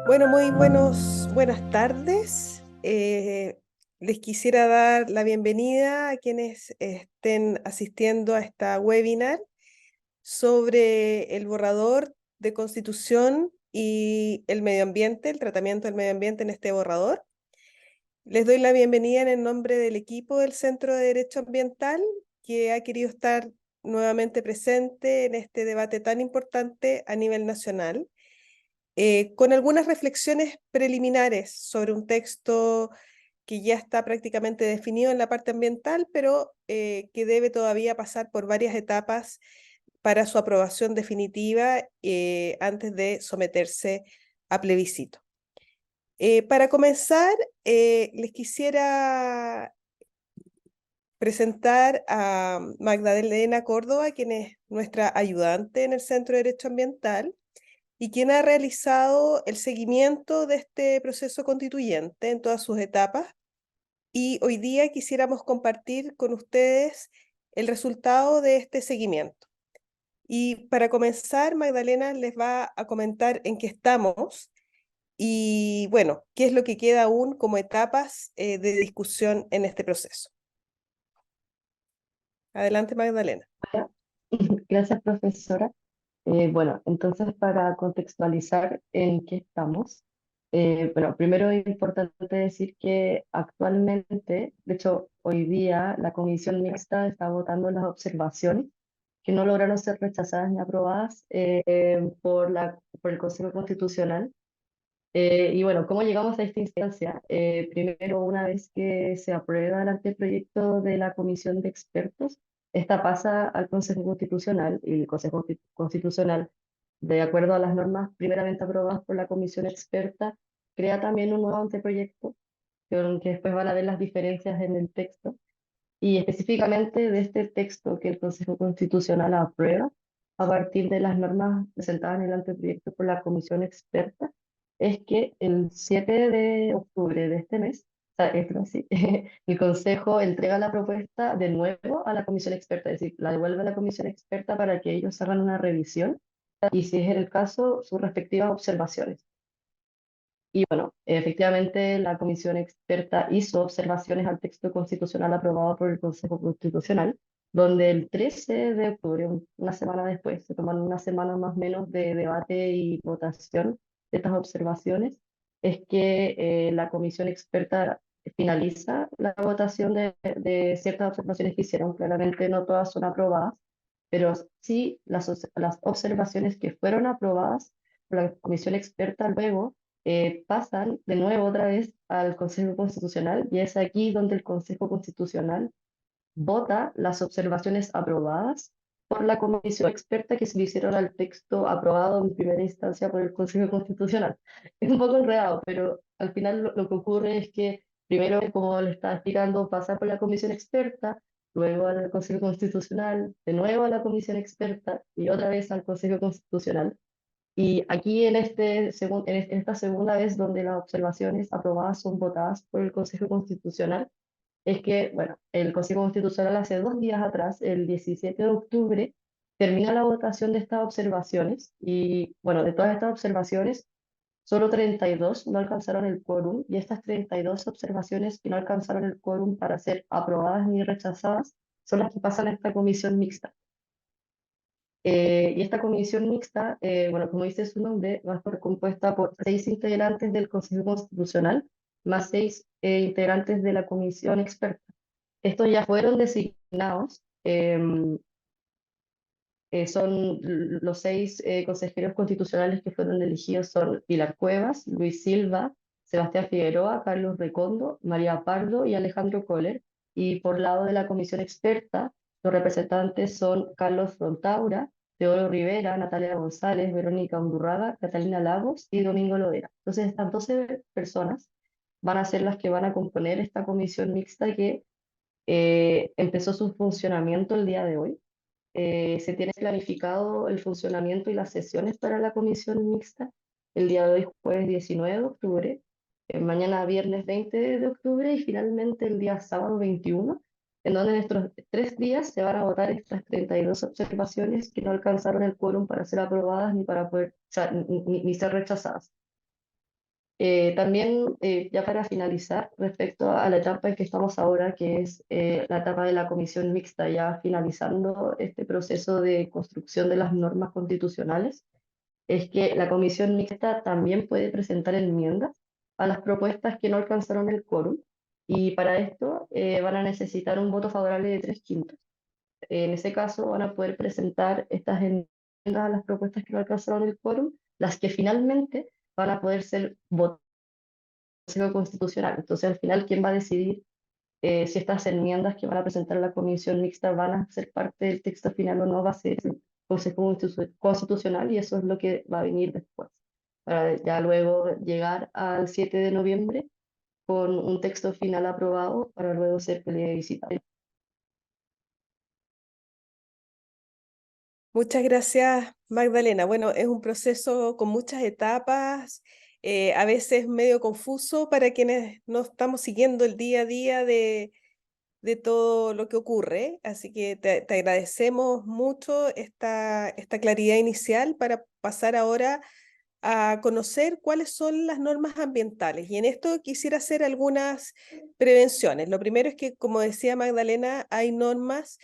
Bueno, buenas tardes. Les quisiera dar la bienvenida a quienes estén asistiendo a esta webinar sobre el borrador de Constitución y el medio ambiente, el tratamiento del medio ambiente en este borrador. Les doy la bienvenida en el nombre del equipo del Centro de Derecho Ambiental que ha querido estar nuevamente presente en este debate tan importante a nivel nacional con algunas reflexiones preliminares sobre un texto que ya está prácticamente definido en la parte ambiental, pero que debe todavía pasar por varias etapas para su aprobación definitiva antes de someterse a plebiscito. Para comenzar, les quisiera presentar a Magdalena Córdoba, quien es nuestra ayudante en el Centro de Derecho Ambiental y quien ha realizado el seguimiento de este proceso constituyente en todas sus etapas. Y hoy día quisiéramos compartir con ustedes el resultado de este seguimiento. Y para comenzar, Magdalena les va a comentar en qué estamos y, bueno, qué es lo que queda aún como etapas de discusión en este proceso. Adelante, Magdalena. Gracias, profesora. Bueno, entonces para contextualizar en qué estamos, bueno, primero es importante decir que actualmente, de hecho, hoy día la comisión mixta está votando las observaciones que no lograron ser rechazadas ni aprobadas por el Consejo Constitucional. Y bueno, ¿cómo llegamos a esta instancia? Primero, una vez que se aprueba el anteproyecto de la comisión de expertos, esta pasa al Consejo Constitucional y el Consejo Constitucional, de acuerdo a las normas primeramente aprobadas por la comisión experta, crea también un nuevo anteproyecto que después van a ver las diferencias en el texto. Y específicamente de este texto que el Consejo Constitucional aprueba a partir de las normas presentadas en el anteproyecto por la comisión experta, es que el 7 de octubre de este mes, o sea, esto así, el Consejo entrega la propuesta de nuevo a la comisión experta, es decir, la devuelve a la comisión experta para que ellos hagan una revisión y, si es el caso, sus respectivas observaciones. Y bueno, efectivamente la comisión experta hizo observaciones al texto constitucional aprobado por el Consejo Constitucional, donde el 13 de octubre, una semana después, se toman una semana más o menos de debate y votación de estas observaciones, es que la comisión experta finaliza la votación de ciertas observaciones que hicieron. Claramente no todas son aprobadas, pero sí las observaciones que fueron aprobadas por la comisión experta luego pasan de nuevo otra vez al Consejo Constitucional, y es aquí donde el Consejo Constitucional vota las observaciones aprobadas por la comisión experta que se le hicieron al texto aprobado en primera instancia por el Consejo Constitucional. Es un poco enredado, pero al final lo que ocurre es que primero, como le estaba explicando, pasa por la comisión experta, luego al Consejo Constitucional, de nuevo a la comisión experta y otra vez al Consejo Constitucional. Y aquí en esta segunda vez donde las observaciones aprobadas son votadas por el Consejo Constitucional, es que, bueno, el Consejo Constitucional hace 2 días atrás, el 17 de octubre, termina la votación de estas observaciones y, bueno, de todas estas observaciones, solo 32 no alcanzaron el quórum, y estas 32 observaciones que no alcanzaron el quórum para ser aprobadas ni rechazadas son las que pasan a esta comisión mixta. Y esta comisión mixta, bueno, como dice su nombre, va a estar compuesta por 6 integrantes del Consejo Constitucional, más 6 integrantes de la comisión experta. Estos ya fueron designados, los 6 consejeros constitucionales que fueron elegidos son Pilar Cuevas, Luis Silva, Sebastián Figueroa, Carlos Recondo, María Pardo y Alejandro Kohler. Y por lado de la comisión experta, los representantes son Carlos Frontaura, Teodoro Rivera, Natalia González, Verónica Undurraga, Catalina Lagos y Domingo Lodera. Entonces, estas 12 personas van a ser las que van a componer esta comisión mixta que empezó su funcionamiento el día de hoy. Se tiene planificado el funcionamiento y las sesiones para la comisión mixta el día de hoy, jueves 19 de octubre, mañana viernes 20 de octubre y finalmente el día sábado 21, en donde en estos 3 días se van a votar estas 32 observaciones que no alcanzaron el quórum para ser aprobadas ni para poder, o sea, ni ser rechazadas. También, ya para finalizar, respecto a la etapa en que estamos ahora, que es la etapa de la comisión mixta, ya finalizando este proceso de construcción de las normas constitucionales, es que la comisión mixta también puede presentar enmiendas a las propuestas que no alcanzaron el quórum, y para esto van a necesitar un voto favorable de tres quintos. En ese caso van a poder presentar estas enmiendas a las propuestas que no alcanzaron el quórum, las que finalmente van a poder ser votadas Consejo Constitucional. Entonces, al final, ¿quién va a decidir si estas enmiendas que van a presentar la comisión mixta van a ser parte del texto final o no? Va a ser el Constitucional, y eso es lo que va a venir después, para ya luego llegar al 7 de noviembre con un texto final aprobado para luego ser plebiscitado. Muchas gracias, Magdalena. Bueno, es un proceso con muchas etapas, a veces medio confuso para quienes no estamos siguiendo el día a día de todo lo que ocurre. Así que te agradecemos mucho esta claridad inicial para pasar ahora a conocer cuáles son las normas ambientales. Y en esto quisiera hacer algunas prevenciones. Lo primero es que, como decía Magdalena, hay normas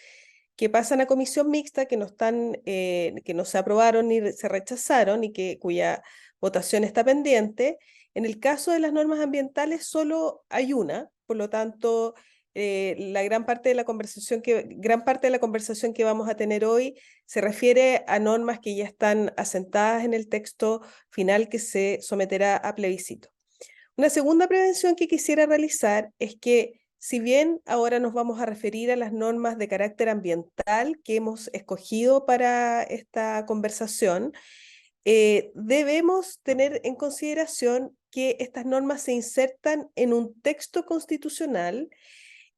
que pasan a comisión mixta, que no están, que no se aprobaron ni se rechazaron y cuya votación está pendiente. En el caso de las normas ambientales, solo hay una, por lo tanto, gran parte de la conversación que vamos a tener hoy se refiere a normas que ya están asentadas en el texto final que se someterá a plebiscito. Una segunda prevención que quisiera realizar es que, si bien ahora nos vamos a referir a las normas de carácter ambiental que hemos escogido para esta conversación, debemos tener en consideración que estas normas se insertan en un texto constitucional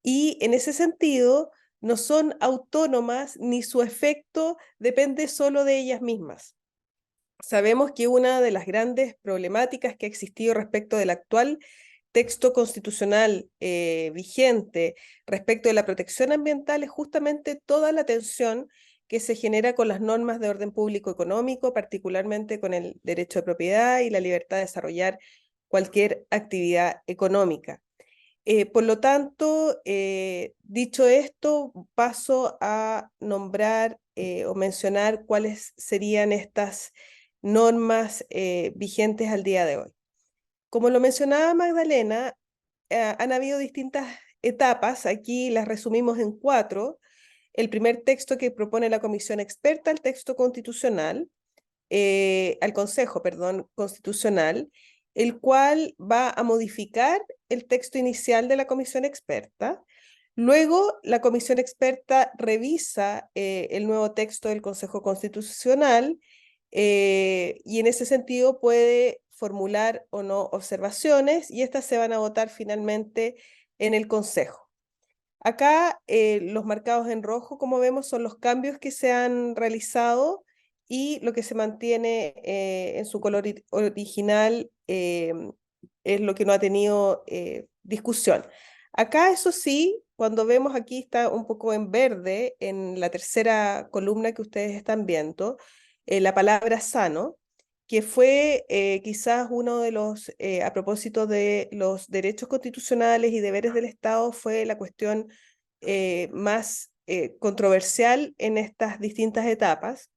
y en ese sentido no son autónomas ni su efecto depende solo de ellas mismas. Sabemos que una de las grandes problemáticas que ha existido respecto del actual texto constitucional vigente respecto de la protección ambiental es justamente toda la tensión que se genera con las normas de orden público económico, particularmente con el derecho de propiedad y la libertad de desarrollar cualquier actividad económica. Por lo tanto, dicho esto, paso a nombrar o mencionar cuáles serían estas normas vigentes al día de hoy. Como lo mencionaba Magdalena, han habido distintas etapas, aquí las resumimos en cuatro. El primer texto que propone la comisión experta, el texto constitucional, al Consejo, perdón, Constitucional, el cual va a modificar el texto inicial de la comisión experta. Luego, la comisión experta revisa el nuevo texto del Consejo Constitucional y en ese sentido puede formular o no observaciones y estas se van a votar finalmente en el Consejo. Acá los marcados en rojo, como vemos, son los cambios que se han realizado y lo que se mantiene en su color original es lo que no ha tenido discusión. Acá, eso sí, cuando vemos aquí está un poco en verde, en la tercera columna que ustedes están viendo, la palabra sano, que fue quizás uno de los, a propósito de los derechos constitucionales y deberes del Estado, fue la cuestión más controversial en estas distintas etapas,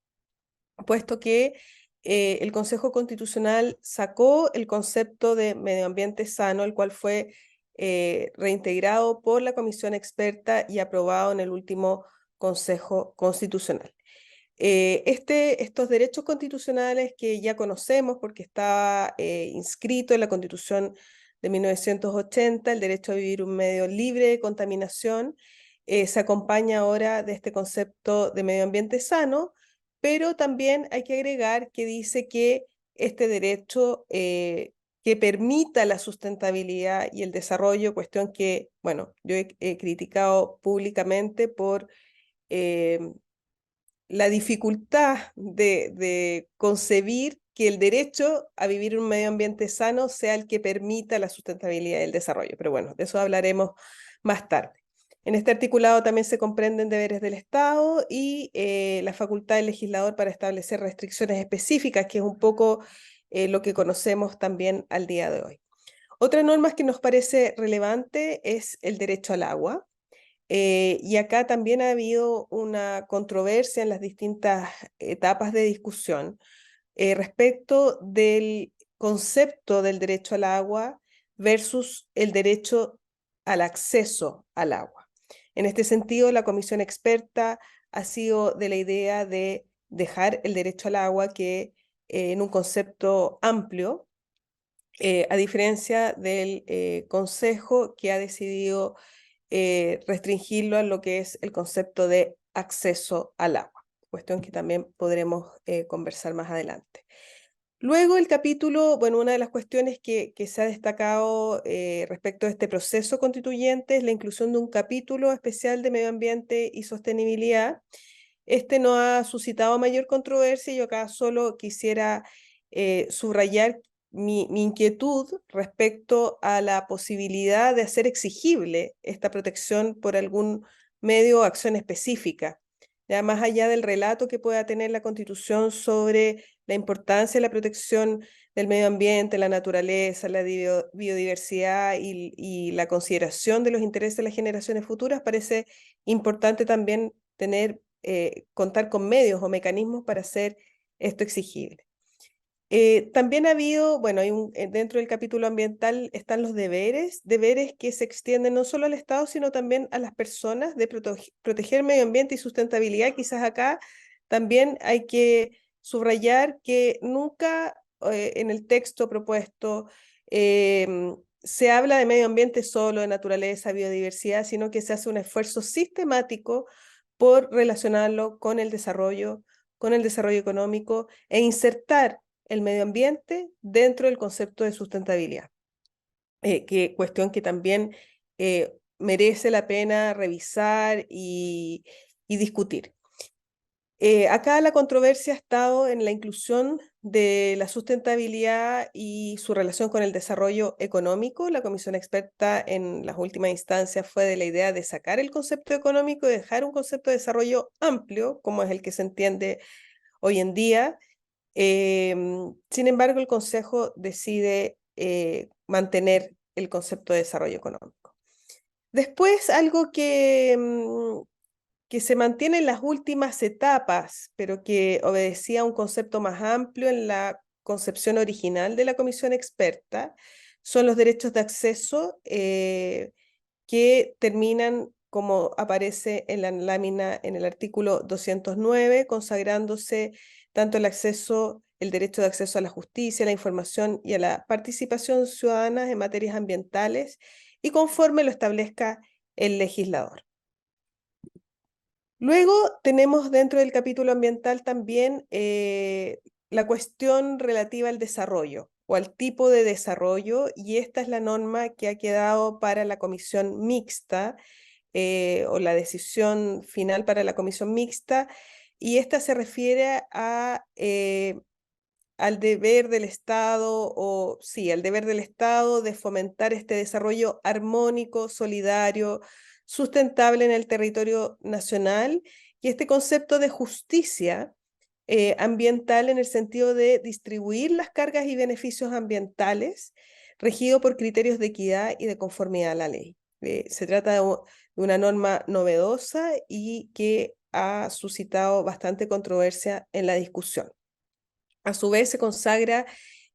puesto que el Consejo Constitucional sacó el concepto de medio ambiente sano, el cual fue reintegrado por la comisión experta y aprobado en el último Consejo Constitucional. Estos derechos constitucionales que ya conocemos porque está inscrito en la Constitución de 1980, el derecho a vivir un medio libre de contaminación, se acompaña ahora de este concepto de medio ambiente sano, pero también hay que agregar que dice que este derecho que permita la sustentabilidad y el desarrollo, cuestión que, bueno, yo he criticado públicamente por eh, la dificultad de concebir que el derecho a vivir en un medio ambiente sano sea el que permita la sustentabilidad y el desarrollo. Pero bueno, de eso hablaremos más tarde. En este articulado también se comprenden deberes del Estado y la facultad del legislador para establecer restricciones específicas, que es un poco lo que conocemos también al día de hoy. Otra norma que nos parece relevante es el derecho al agua. Y acá también ha habido una controversia en las distintas etapas de discusión respecto del concepto del derecho al agua versus el derecho al acceso al agua. En este sentido, la comisión experta ha sido de la idea de dejar el derecho al agua que en un concepto amplio, a diferencia del Consejo que ha decidido restringirlo a lo que es el concepto de acceso al agua, cuestión que también podremos conversar más adelante. Luego el capítulo, bueno, una de las cuestiones que se ha destacado respecto a este proceso constituyente es la inclusión de un capítulo especial de medio ambiente y sostenibilidad. Este no ha suscitado mayor controversia. Yo acá solo quisiera subrayar mi inquietud respecto a la posibilidad de hacer exigible esta protección por algún medio o acción específica. Ya más allá del relato que pueda tener la Constitución sobre la importancia de la protección del medio ambiente, la naturaleza, la biodiversidad y la consideración de los intereses de las generaciones futuras, parece importante también contar con medios o mecanismos para hacer esto exigible. También ha habido, bueno, dentro del capítulo ambiental están los deberes que se extienden no solo al Estado, sino también a las personas de proteger el medio ambiente y sustentabilidad. Quizás acá también hay que subrayar que nunca en el texto propuesto se habla de medio ambiente solo, de naturaleza, biodiversidad, sino que se hace un esfuerzo sistemático por relacionarlo con el desarrollo económico e insertar el medio ambiente dentro del concepto de sustentabilidad, cuestión que también merece la pena revisar y discutir. Acá la controversia ha estado en la inclusión de la sustentabilidad y su relación con el desarrollo económico. La comisión experta en las últimas instancias fue de la idea de sacar el concepto económico y dejar un concepto de desarrollo amplio, como es el que se entiende hoy en día. Sin embargo, el Consejo decide mantener el concepto de desarrollo económico. Después, algo que se mantiene en las últimas etapas, pero que obedecía a un concepto más amplio en la concepción original de la comisión experta, son los derechos de acceso que terminan como aparece en la lámina en el artículo 209, consagrándose tanto el derecho de acceso a la justicia, a la información y a la participación ciudadana en materias ambientales y conforme lo establezca el legislador. Luego tenemos dentro del capítulo ambiental también la cuestión relativa al desarrollo o al tipo de desarrollo, y esta es la norma que ha quedado para la comisión mixta o la decisión final para la comisión mixta, y esta se refiere al deber del Estado, o sí, al deber del Estado de fomentar este desarrollo armónico, solidario, sustentable en el territorio nacional, y este concepto de justicia ambiental en el sentido de distribuir las cargas y beneficios ambientales regido por criterios de equidad y de conformidad a la ley. Se trata de una norma novedosa y que ha suscitado bastante controversia en la discusión. A su vez, se consagra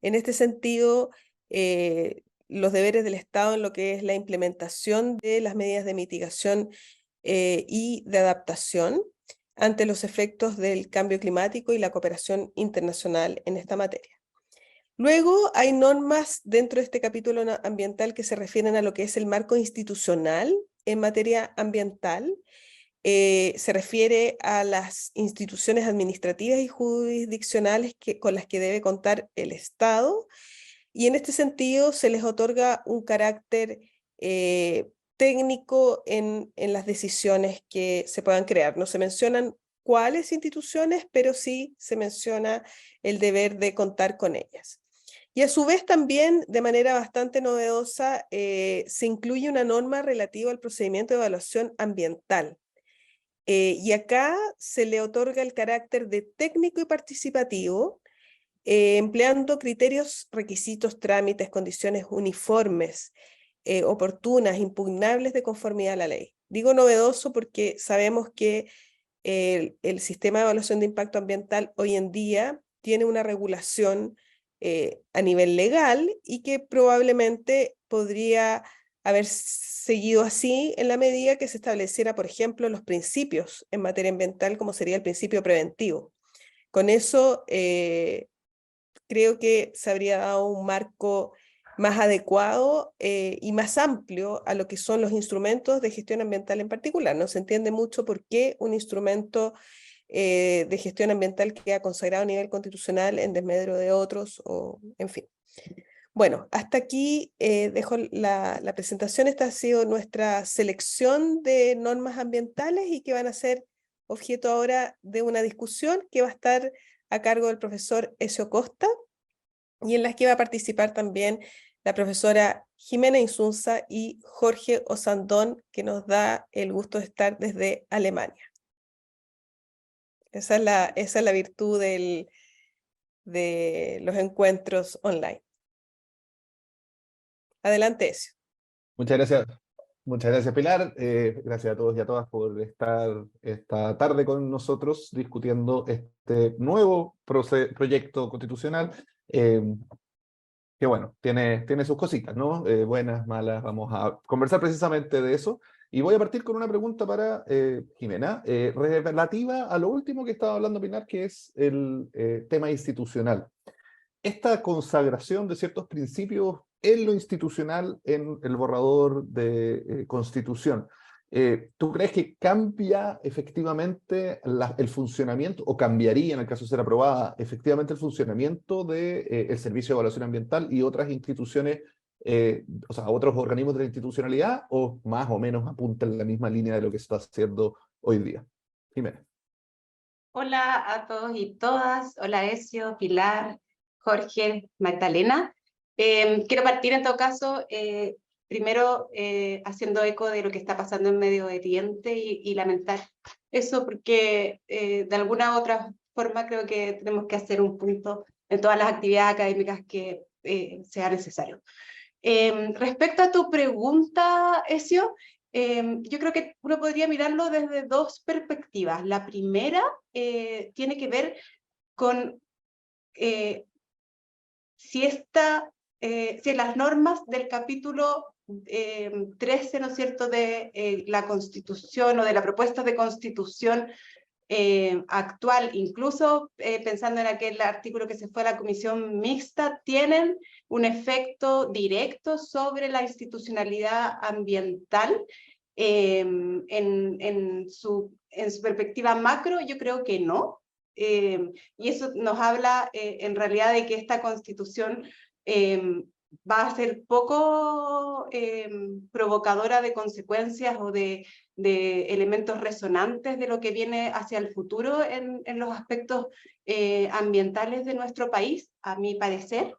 en este sentido los deberes del Estado en lo que es la implementación de las medidas de mitigación y de adaptación ante los efectos del cambio climático y la cooperación internacional en esta materia. Luego hay normas dentro de este capítulo ambiental que se refieren a lo que es el marco institucional en materia ambiental. Se refiere a las instituciones administrativas y jurisdiccionales con las que debe contar el Estado, y en este sentido se les otorga un carácter técnico en las decisiones que se puedan crear. No se mencionan cuáles instituciones, pero sí se menciona el deber de contar con ellas. Y a su vez también, de manera bastante novedosa, se incluye una norma relativa al procedimiento de evaluación ambiental. Y acá se le otorga el carácter de técnico y participativo, empleando criterios, requisitos, trámites, condiciones uniformes, oportunas, impugnables de conformidad a la ley. Digo novedoso porque sabemos que el sistema de evaluación de impacto ambiental hoy en día tiene una regulación a nivel legal y que probablemente podría haber seguido así en la medida que se estableciera, por ejemplo, los principios en materia ambiental, como sería el principio preventivo. Con eso creo que se habría dado un marco más adecuado y más amplio a lo que son los instrumentos de gestión ambiental en particular. No se entiende mucho por qué un instrumento de gestión ambiental queda consagrado a nivel constitucional en desmedro de otros, o en fin. Bueno, hasta aquí dejo la presentación. Esta ha sido nuestra selección de normas ambientales y que van a ser objeto ahora de una discusión que va a estar a cargo del profesor Ezio Costa y en las que va a participar también la profesora Jimena Insunza y Jorge Osandón, que nos da el gusto de estar desde Alemania. Esa es la virtud de los encuentros online. Adelante, Ezio. Muchas gracias. Muchas gracias, Pilar. Gracias a todos y a todas por estar esta tarde con nosotros discutiendo este nuevo proyecto constitucional, que bueno, tiene sus cositas, ¿no? Buenas, malas, vamos a conversar precisamente de eso. Y voy a partir con una pregunta para Jimena, relativa a lo último que estaba hablando Pilar, que es el tema institucional. Esta consagración de ciertos principios en lo institucional en el borrador de Constitución, ¿tú crees que cambia efectivamente el funcionamiento, o cambiaría en el caso de ser aprobada, efectivamente el funcionamiento del Servicio de Evaluación Ambiental y otras instituciones, o sea, otros organismos de la institucionalidad, o más o menos apunta en la misma línea de lo que se está haciendo hoy día? Jimena. Hola a todos y todas. Hola Ezio, Pilar, Jorge, Magdalena. Quiero partir en todo caso, primero haciendo eco de lo que está pasando en Medio Oriente y lamentar eso porque de alguna u otra forma creo que tenemos que hacer un punto en todas las actividades académicas que sea necesario. Respecto a tu pregunta, Ezio, yo creo que uno podría mirarlo desde dos perspectivas. La primera tiene que ver con si las normas del capítulo 13, ¿no es cierto?, de la Constitución o de la propuesta de Constitución actual, incluso pensando en aquel artículo que se fue a la comisión mixta, tienen un efecto directo sobre la institucionalidad ambiental. En su perspectiva macro, yo creo que no. Y eso nos habla en realidad de que esta constitución va a ser poco provocadora de consecuencias o de elementos resonantes de lo que viene hacia el futuro en los aspectos ambientales de nuestro país, a mi parecer.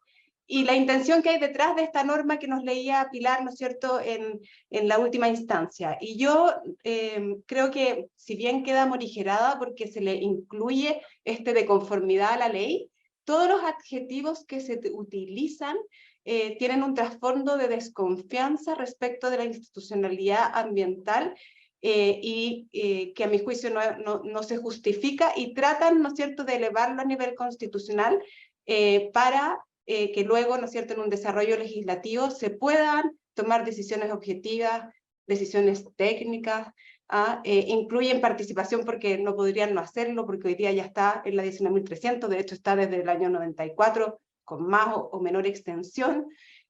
Y la intención que hay detrás de esta norma que nos leía Pilar, ¿no es cierto?, en la última instancia. Y yo creo que si bien queda morigerada porque se le incluye de conformidad a la ley, todos los adjetivos que se utilizan tienen un trasfondo de desconfianza respecto de la institucionalidad ambiental que a mi juicio no se justifica, y tratan, ¿no es cierto?, de elevarlo a nivel constitucional para que luego, ¿no es cierto?, en un desarrollo legislativo se puedan tomar decisiones objetivas, decisiones técnicas, incluyen participación porque no podrían no hacerlo, porque hoy día ya está en la 19.300, de hecho está desde el año 94, con más o menor extensión,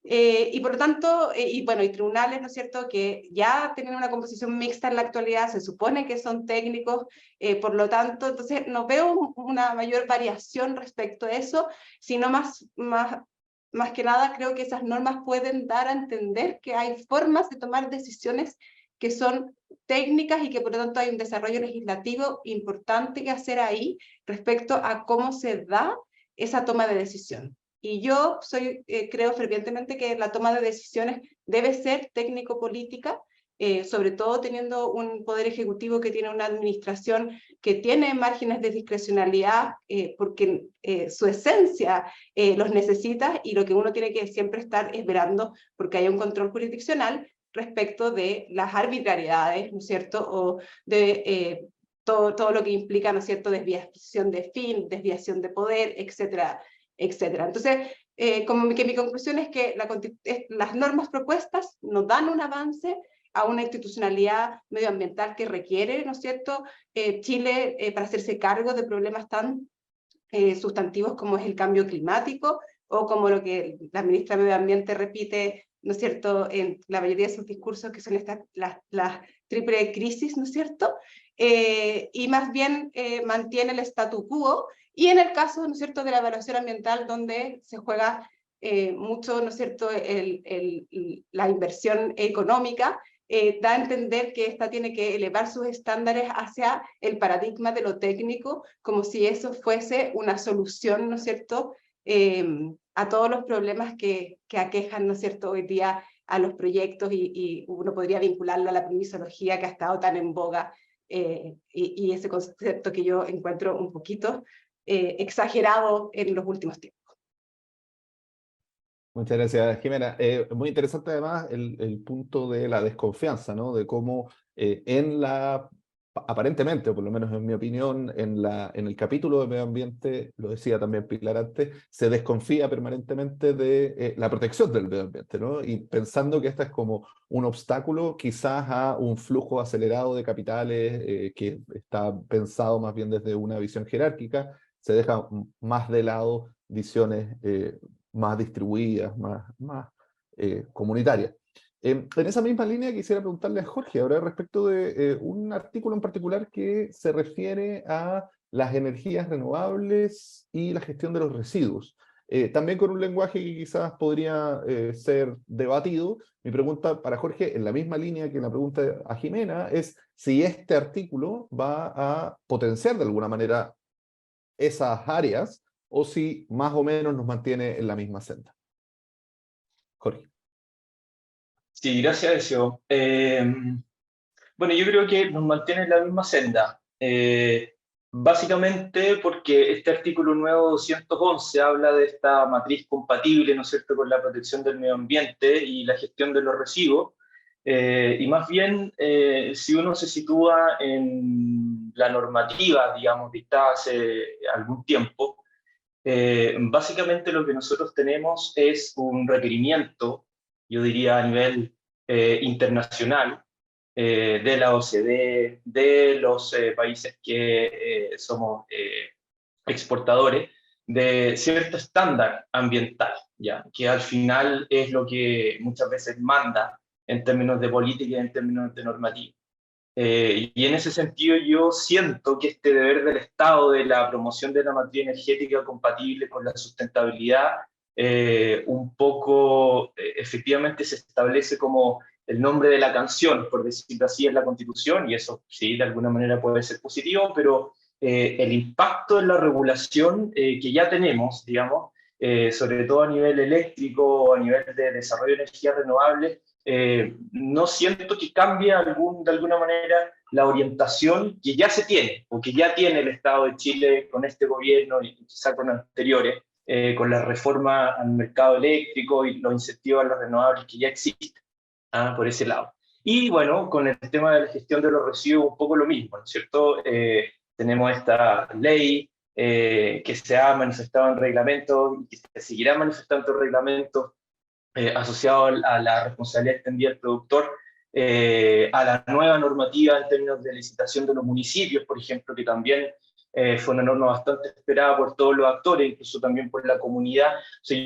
y por lo tanto, y bueno, y tribunales, ¿no es cierto?, que ya tienen una composición mixta en la actualidad, se supone que son técnicos, por lo tanto, entonces no veo una mayor variación respecto a eso, sino más que nada creo que esas normas pueden dar a entender que hay formas de tomar decisiones que son técnicas y que por lo tanto hay un desarrollo legislativo importante que hacer ahí respecto a cómo se da esa toma de decisión. Y yo creo fervientemente que la toma de decisiones debe ser técnico-política, sobre todo teniendo un poder ejecutivo que tiene una administración que tiene márgenes de discrecionalidad, porque su esencia los necesita, y lo que uno tiene que siempre estar esperando porque haya un control jurisdiccional respecto de las arbitrariedades, ¿no es cierto?, o de todo lo que implica, ¿no es cierto?, desviación de fin, desviación de poder, etcétera, etcétera. Entonces, como que mi conclusión es que las normas propuestas nos dan un avance a una institucionalidad medioambiental que requiere, ¿no es cierto?, Chile para hacerse cargo de problemas tan sustantivos como es el cambio climático, o como lo que la ministra de Medio Ambiente repite, ¿no es cierto?, en la mayoría de sus discursos, que son las triple crisis, ¿no es cierto?, y más bien mantiene el statu quo, y en el caso, ¿no es cierto?, de la evaluación ambiental, donde se juega mucho, ¿no es cierto?, la inversión económica, da a entender que esta tiene que elevar sus estándares hacia el paradigma de lo técnico, como si eso fuese una solución, ¿no es cierto?, a todos los problemas que aquejan, ¿no es cierto?, hoy día a los proyectos, y uno podría vincularlo a la permisología que ha estado tan en boga, y ese concepto que yo encuentro un poquito exagerado en los últimos tiempos. Muchas gracias, Jimena. Muy interesante además el punto de la desconfianza, ¿no? De cómo aparentemente, o por lo menos en mi opinión, en el capítulo de medio ambiente, lo decía también Pilar antes, se desconfía permanentemente de la protección del medio ambiente, ¿no? Y pensando que esta es como un obstáculo quizás a un flujo acelerado de capitales que está pensado más bien desde una visión jerárquica, se deja más de lado visiones más distribuidas, más comunitarias. En esa misma línea quisiera preguntarle a Jorge ahora respecto de un artículo en particular que se refiere a las energías renovables y la gestión de los residuos. También con un lenguaje que quizás podría ser debatido. Mi pregunta para Jorge, en la misma línea que la pregunta a Jimena, es si este artículo va a potenciar de alguna manera esas áreas o si más o menos nos mantiene en la misma senda. Jorge. Sí, gracias, Ezio. Bueno, yo creo que nos mantiene en la misma senda. Básicamente porque este artículo nuevo 211 habla de esta matriz compatible, ¿no es cierto?, con la protección del medio ambiente y la gestión de los residuos. Y más bien, si uno se sitúa en la normativa, digamos, dictada hace algún tiempo, básicamente lo que nosotros tenemos es un requerimiento, yo diría a nivel internacional, de la OCDE, de los países que somos exportadores, de cierto estándar ambiental, ¿ya? Que al final es lo que muchas veces manda en términos de política y en términos de normativa. Y en ese sentido yo siento que este deber del Estado de la promoción de la matriz energética compatible con la sustentabilidad, un poco efectivamente se establece como el nombre de la canción, por decirlo así, en la Constitución, y eso sí, de alguna manera puede ser positivo, pero el impacto en la regulación que ya tenemos, digamos, sobre todo a nivel eléctrico, a nivel de desarrollo de energías renovables, no siento que cambie de alguna manera la orientación que ya se tiene, o que ya tiene el Estado de Chile con este gobierno y quizá con anteriores, con la reforma al mercado eléctrico y los incentivos a los renovables que ya existen, por ese lado. Y bueno, con el tema de la gestión de los residuos, un poco lo mismo, ¿no es cierto? Tenemos esta ley que se ha manifestado en reglamentos y que se seguirá manifestando en reglamentos asociado a la responsabilidad extendida del productor, a la nueva normativa en términos de licitación de los municipios, por ejemplo, que también fue una norma bastante esperada por todos los actores, incluso también por la comunidad. O sea,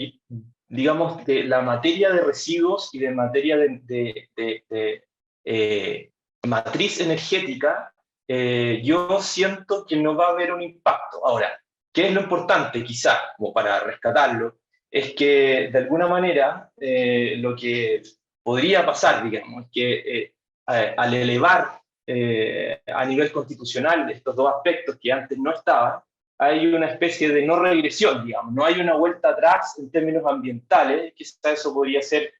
digamos, de la materia de residuos y de materia de matriz energética, yo siento que no va a haber un impacto. Ahora, ¿qué es lo importante, quizá, como para rescatarlo? Es que de alguna manera lo que podría pasar, digamos, es que al elevar a nivel constitucional estos dos aspectos que antes no estaban, hay una especie de no regresión, digamos, no hay una vuelta atrás en términos ambientales, quizá eso podría ser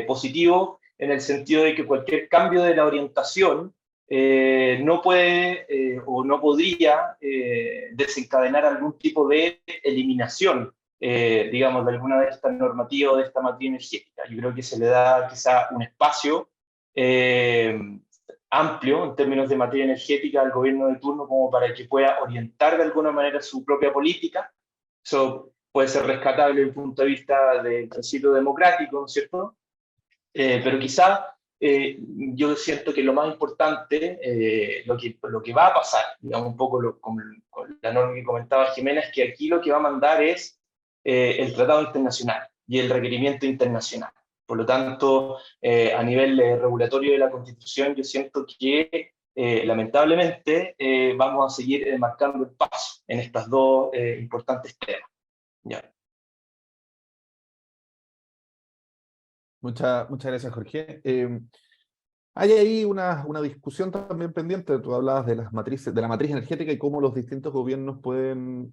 positivo en el sentido de que cualquier cambio de la orientación no puede o no podría desencadenar algún tipo de eliminación, digamos, de alguna de estas normativas o de esta matriz energética. Yo creo que se le da quizá un espacio amplio en términos de materia energética al gobierno de turno como para que pueda orientar de alguna manera su propia política. Eso puede ser rescatable desde el punto de vista del principio democrático, ¿no es cierto? Pero quizá yo siento que lo más importante, lo que va a pasar, digamos un poco con la norma que comentaba Jimena, es que aquí lo que va a mandar es el tratado internacional y el requerimiento internacional. Por lo tanto, a nivel regulatorio de la Constitución, yo siento que lamentablemente vamos a seguir marcando el paso en estas dos importantes temas. ¿Ya? Muchas gracias, Jorge. Hay ahí una discusión también pendiente. Tú hablabas de las matrices, de la matriz energética y cómo los distintos gobiernos pueden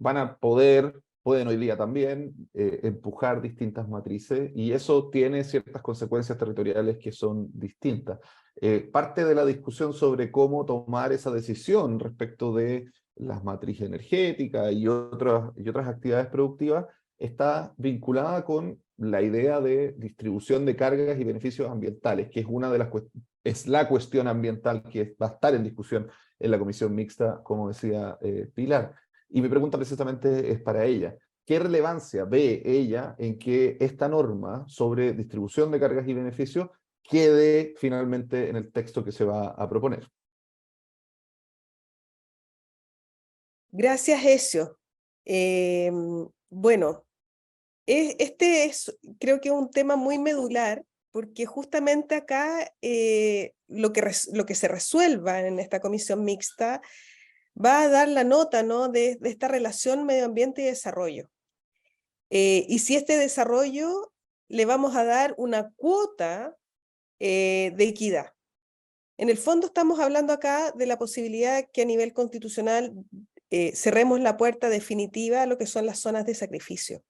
hoy día también, empujar distintas matrices, y eso tiene ciertas consecuencias territoriales que son distintas. Parte de la discusión sobre cómo tomar esa decisión respecto de las matrices energéticas y otras actividades productivas está vinculada con la idea de distribución de cargas y beneficios ambientales, que es una de las es la cuestión ambiental que va a estar en discusión en la comisión mixta, como decía Pilar. Y mi pregunta precisamente es para ella. ¿Qué relevancia ve ella en que esta norma sobre distribución de cargas y beneficios quede finalmente en el texto que se va a proponer? Gracias, Ezio. Bueno, este es, creo que es un tema muy medular, porque justamente acá lo que se resuelva en esta comisión mixta va a dar la nota, ¿no?, de esta relación medio ambiente y desarrollo. Y si este desarrollo le vamos a dar una cuota de equidad. En el fondo estamos hablando acá de la posibilidad que a nivel constitucional cerremos la puerta definitiva a lo que son las zonas de sacrificio.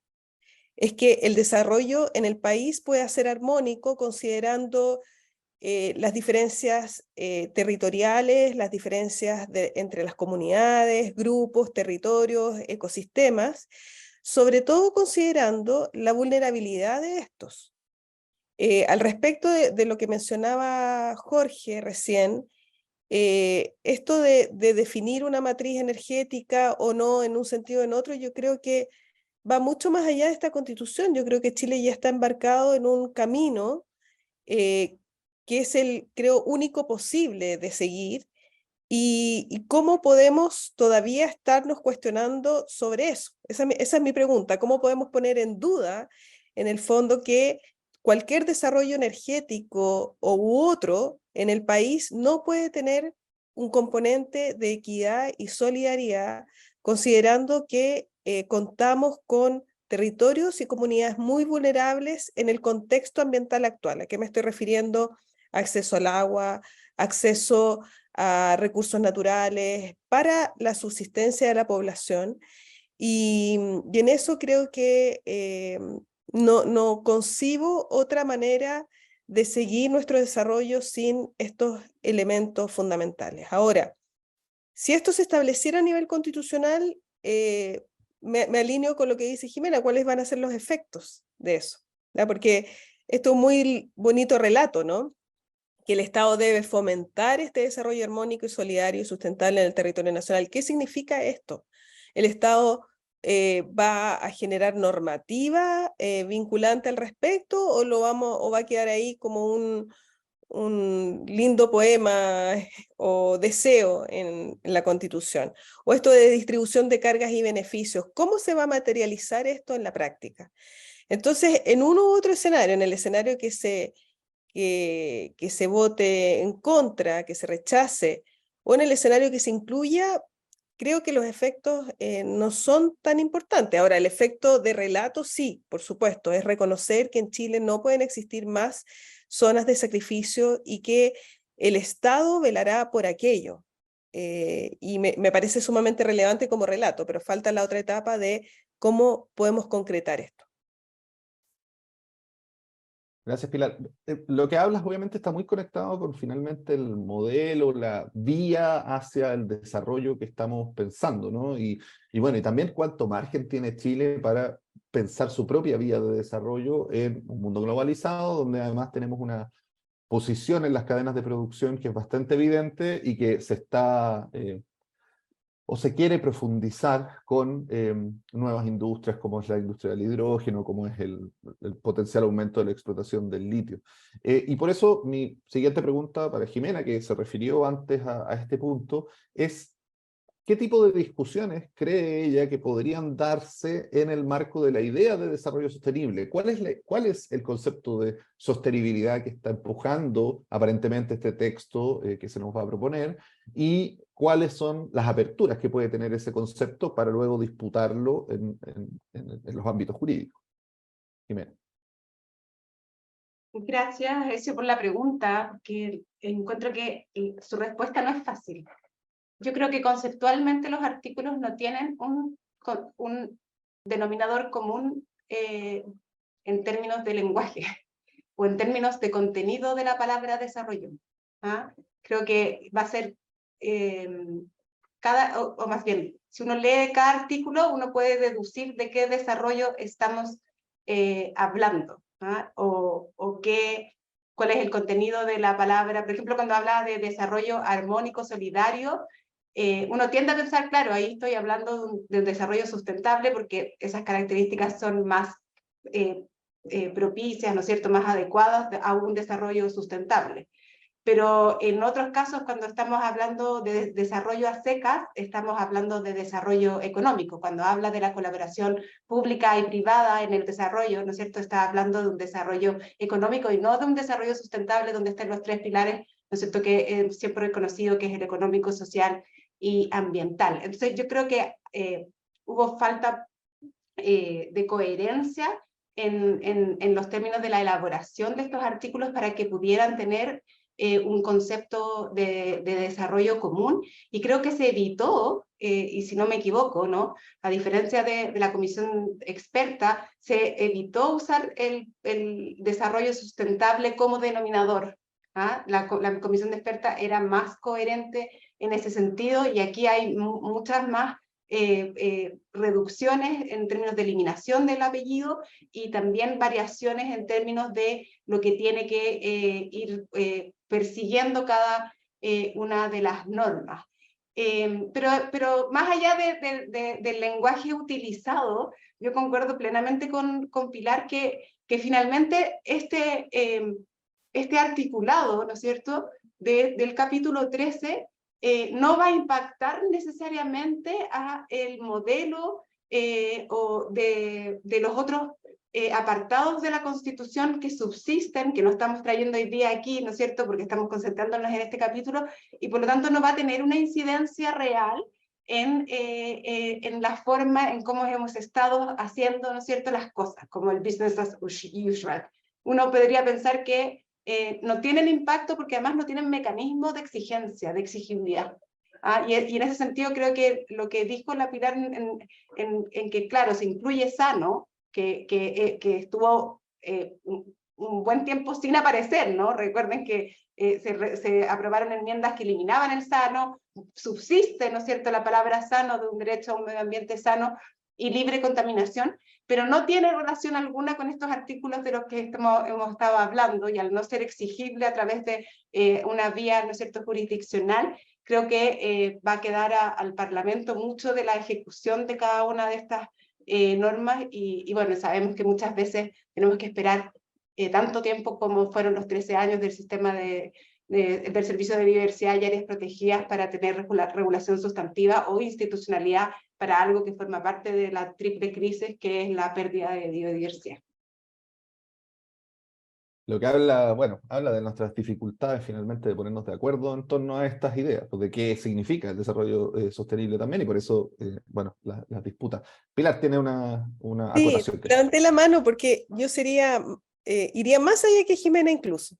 Es que el desarrollo en el país pueda ser armónico considerando las diferencias territoriales, las diferencias entre las comunidades, grupos, territorios, ecosistemas, sobre todo considerando la vulnerabilidad de estos. Al respecto de lo que mencionaba Jorge recién, esto de definir una matriz energética o no en un sentido o en otro, yo creo que va mucho más allá de esta constitución. Yo creo que Chile ya está embarcado en un camino que es creo, único posible de seguir, y cómo podemos todavía estarnos cuestionando sobre eso. Esa es mi pregunta. ¿Cómo podemos poner en duda, en el fondo, que cualquier desarrollo energético u otro en el país no puede tener un componente de equidad y solidaridad, considerando que contamos con territorios y comunidades muy vulnerables en el contexto ambiental actual? ¿A qué me estoy refiriendo? Acceso al agua, acceso a recursos naturales para la subsistencia de la población. Y en eso creo que no concibo otra manera de seguir nuestro desarrollo sin estos elementos fundamentales. Ahora, si esto se estableciera a nivel constitucional, me alineo con lo que dice Jimena. ¿Cuáles van a ser los efectos de eso? ¿Ya? Porque esto es un muy bonito relato, ¿no?, que el Estado debe fomentar este desarrollo armónico y solidario y sustentable en el territorio nacional. ¿Qué significa esto? ¿El Estado va a generar normativa vinculante al respecto, o va a quedar ahí como un lindo poema o deseo en la Constitución? O esto de distribución de cargas y beneficios, ¿cómo se va a materializar esto en la práctica? Entonces, en uno u otro escenario, en el escenario que se vote en contra, que se rechace, o en el escenario que se incluya, creo que los efectos no son tan importantes. Ahora, el efecto de relato sí, por supuesto, es reconocer que en Chile no pueden existir más zonas de sacrificio y que el Estado velará por aquello. Y me parece sumamente relevante como relato, pero falta la otra etapa de cómo podemos concretar esto. Gracias, Pilar. Lo que hablas obviamente está muy conectado con finalmente el modelo, la vía hacia el desarrollo que estamos pensando, ¿no? Y bueno, y también cuánto margen tiene Chile para pensar su propia vía de desarrollo en un mundo globalizado, donde además tenemos una posición en las cadenas de producción que es bastante evidente y que se está o se quiere profundizar con nuevas industrias como es la industria del hidrógeno, como es el potencial aumento de la explotación del litio. Y por eso mi siguiente pregunta para Jimena, que se refirió antes a este punto, es ¿qué tipo de discusiones cree ella que podrían darse en el marco de la idea de desarrollo sostenible? ¿Cuál es el concepto de sostenibilidad que está empujando aparentemente este texto que se nos va a proponer? ¿Y cuáles son las aperturas que puede tener ese concepto para luego disputarlo en los ámbitos jurídicos? Jimena. Gracias, Ezio, por la pregunta, que encuentro que su respuesta no es fácil. Yo creo que conceptualmente los artículos no tienen un denominador común en términos de lenguaje o en términos de contenido de la palabra desarrollo. ¿Ah? Creo que va a ser o más bien, si uno lee cada artículo, uno puede deducir de qué desarrollo estamos hablando, ¿ah? O cuál es el contenido de la palabra. Por ejemplo, cuando habla de desarrollo armónico, solidario, uno tiende a pensar, claro, ahí estoy hablando de un desarrollo sustentable porque esas características son más propicias, ¿no es cierto?, más adecuadas a un desarrollo sustentable. Pero en otros casos, cuando estamos hablando de desarrollo a secas, estamos hablando de desarrollo económico. Cuando habla de la colaboración pública y privada en el desarrollo, ¿no es cierto?, está hablando de un desarrollo económico y no de un desarrollo sustentable donde están los tres pilares, ¿no es cierto?, que siempre he conocido, que es el económico, social y ambiental. Entonces yo creo que hubo falta de coherencia en los términos de la elaboración de estos artículos para que pudieran tener un concepto de desarrollo común, y creo que se evitó, y si no me equivoco, ¿no?, a diferencia de la comisión experta, se evitó usar el desarrollo sustentable como denominador. ¿Ah? La comisión de experta era más coherente en ese sentido, y aquí hay muchas más reducciones en términos de eliminación del apellido y también variaciones en términos de lo que tiene que ir persiguiendo cada una de las normas. Pero más allá del lenguaje utilizado, yo concuerdo plenamente con Pilar que finalmente este articulado, ¿no es cierto?, del capítulo 13 no va a impactar necesariamente a el modelo o de los otros apartados de la Constitución que subsisten, que no estamos trayendo hoy día aquí, ¿no es cierto?, porque estamos concentrándonos en este capítulo, y por lo tanto no va a tener una incidencia real en la forma en cómo hemos estado haciendo, ¿no es cierto?, las cosas, como el business as usual. Uno podría pensar que no tienen impacto porque además no tienen mecanismo de exigencia, de exigibilidad. Y en ese sentido creo que lo que dijo la Pilar en que, claro, se incluye sano, que estuvo un buen tiempo sin aparecer, ¿no? Recuerden que se aprobaron enmiendas que eliminaban el sano, subsiste, ¿no es cierto?, la palabra sano, de un derecho a un medio ambiente sano y libre contaminación, pero no tiene relación alguna con estos artículos de los que hemos estado hablando, y al no ser exigible a través de una vía, ¿no es cierto?, jurisdiccional, creo que va a quedar al Parlamento mucho de la ejecución de cada una de estas normas, y bueno, sabemos que muchas veces tenemos que esperar tanto tiempo como fueron los 13 años del sistema del Servicio de Biodiversidad y Áreas Protegidas para tener regulación sustantiva o institucionalidad para algo que forma parte de la triple crisis, que es la pérdida de biodiversidad. Lo que habla, bueno, habla de nuestras dificultades finalmente de ponernos de acuerdo en torno a estas ideas, pues, de qué significa el desarrollo sostenible también, y por eso, bueno, las disputas. Pilar tiene una Sí, acotación. levanté la mano porque yo iría más allá que Jimena incluso,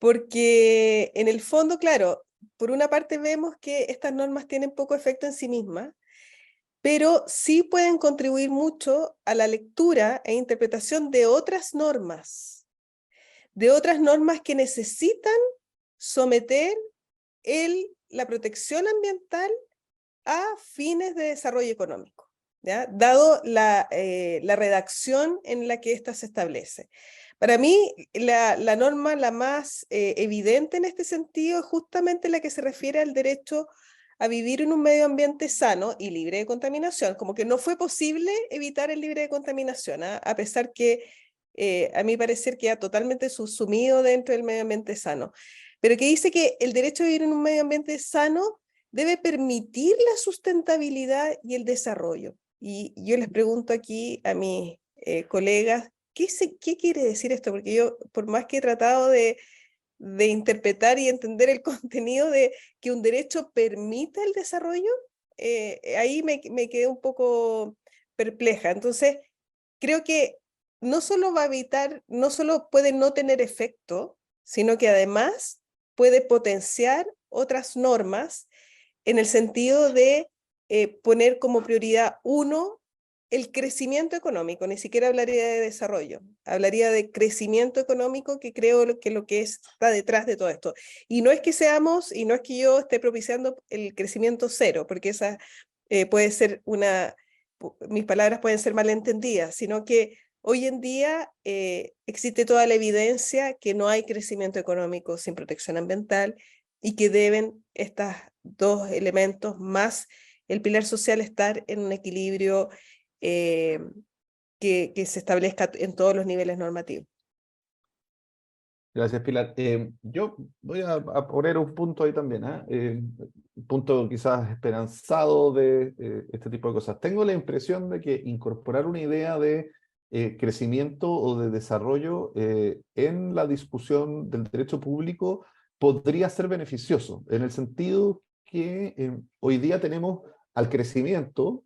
porque en el fondo, claro, por una parte vemos que estas normas tienen poco efecto en sí mismas, pero sí pueden contribuir mucho a la lectura e interpretación de otras normas de otras normas que necesitan someter la protección ambiental a fines de desarrollo económico, ¿ya? Dado la redacción en la que ésta se establece. Para mí, la norma la más evidente en este sentido es justamente la que se refiere al derecho a vivir en un medio ambiente sano y libre de contaminación, como que no fue posible evitar el libre de contaminación, ¿ah? A pesar que a mi parecer queda totalmente subsumido dentro del medio ambiente sano, pero que dice que el derecho a vivir en un medio ambiente sano debe permitir la sustentabilidad y el desarrollo. Y yo les pregunto aquí a mis colegas, ¿qué quiere decir esto? Porque yo, por más que he tratado de interpretar y entender el contenido de que un derecho permita el desarrollo, ahí me quedé un poco perpleja. Entonces, creo que no solo va a evitar, no solo puede no tener efecto, sino que además puede potenciar otras normas en el sentido de poner como prioridad uno el crecimiento económico, ni siquiera hablaría de desarrollo, hablaría de crecimiento económico, que creo que lo que está detrás de todo esto. Y no es que seamos, y no es que yo esté propiciando el crecimiento cero, porque esa puede ser mis palabras pueden ser malentendidas, sino que hoy en día existe toda la evidencia que no hay crecimiento económico sin protección ambiental y que deben estos dos elementos más el pilar social estar en un equilibrio que se establezca en todos los niveles normativos. Gracias, Pilar. Yo voy a poner un punto ahí también, un punto quizás esperanzado de este tipo de cosas. Tengo la impresión de que incorporar una idea de crecimiento o de desarrollo en la discusión del derecho público podría ser beneficioso, en el sentido que hoy día tenemos al crecimiento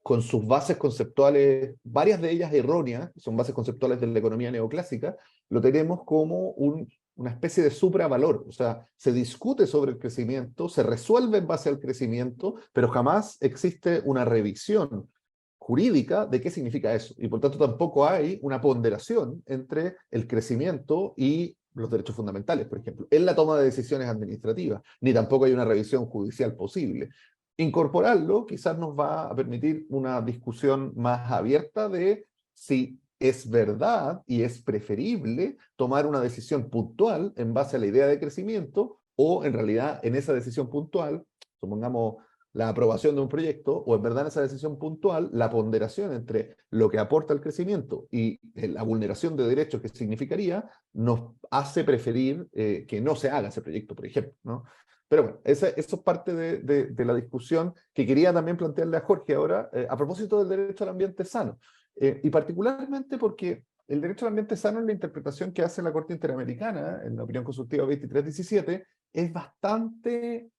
con sus bases conceptuales, varias de ellas erróneas, son bases conceptuales de la economía neoclásica, lo tenemos como una especie de supravalor. O sea, se discute sobre el crecimiento, se resuelve en base al crecimiento, pero jamás existe una revisión jurídica de qué significa eso. Y por tanto tampoco hay una ponderación entre el crecimiento y los derechos fundamentales, por ejemplo, en la toma de decisiones administrativas, ni tampoco hay una revisión judicial posible. Incorporarlo quizás nos va a permitir una discusión más abierta de si es verdad y es preferible tomar una decisión puntual en base a la idea de crecimiento o en realidad en esa decisión puntual, supongamos la aprobación de un proyecto, o en verdad en esa decisión puntual, la ponderación entre lo que aporta el crecimiento y la vulneración de derechos que significaría, nos hace preferir que no se haga ese proyecto, por ejemplo, ¿no? Pero bueno, eso es parte de la discusión que quería también plantearle a Jorge ahora, a propósito del derecho al ambiente sano. Y particularmente porque el derecho al ambiente sano en la interpretación que hace la Corte Interamericana, en la opinión consultiva 2317, es bastante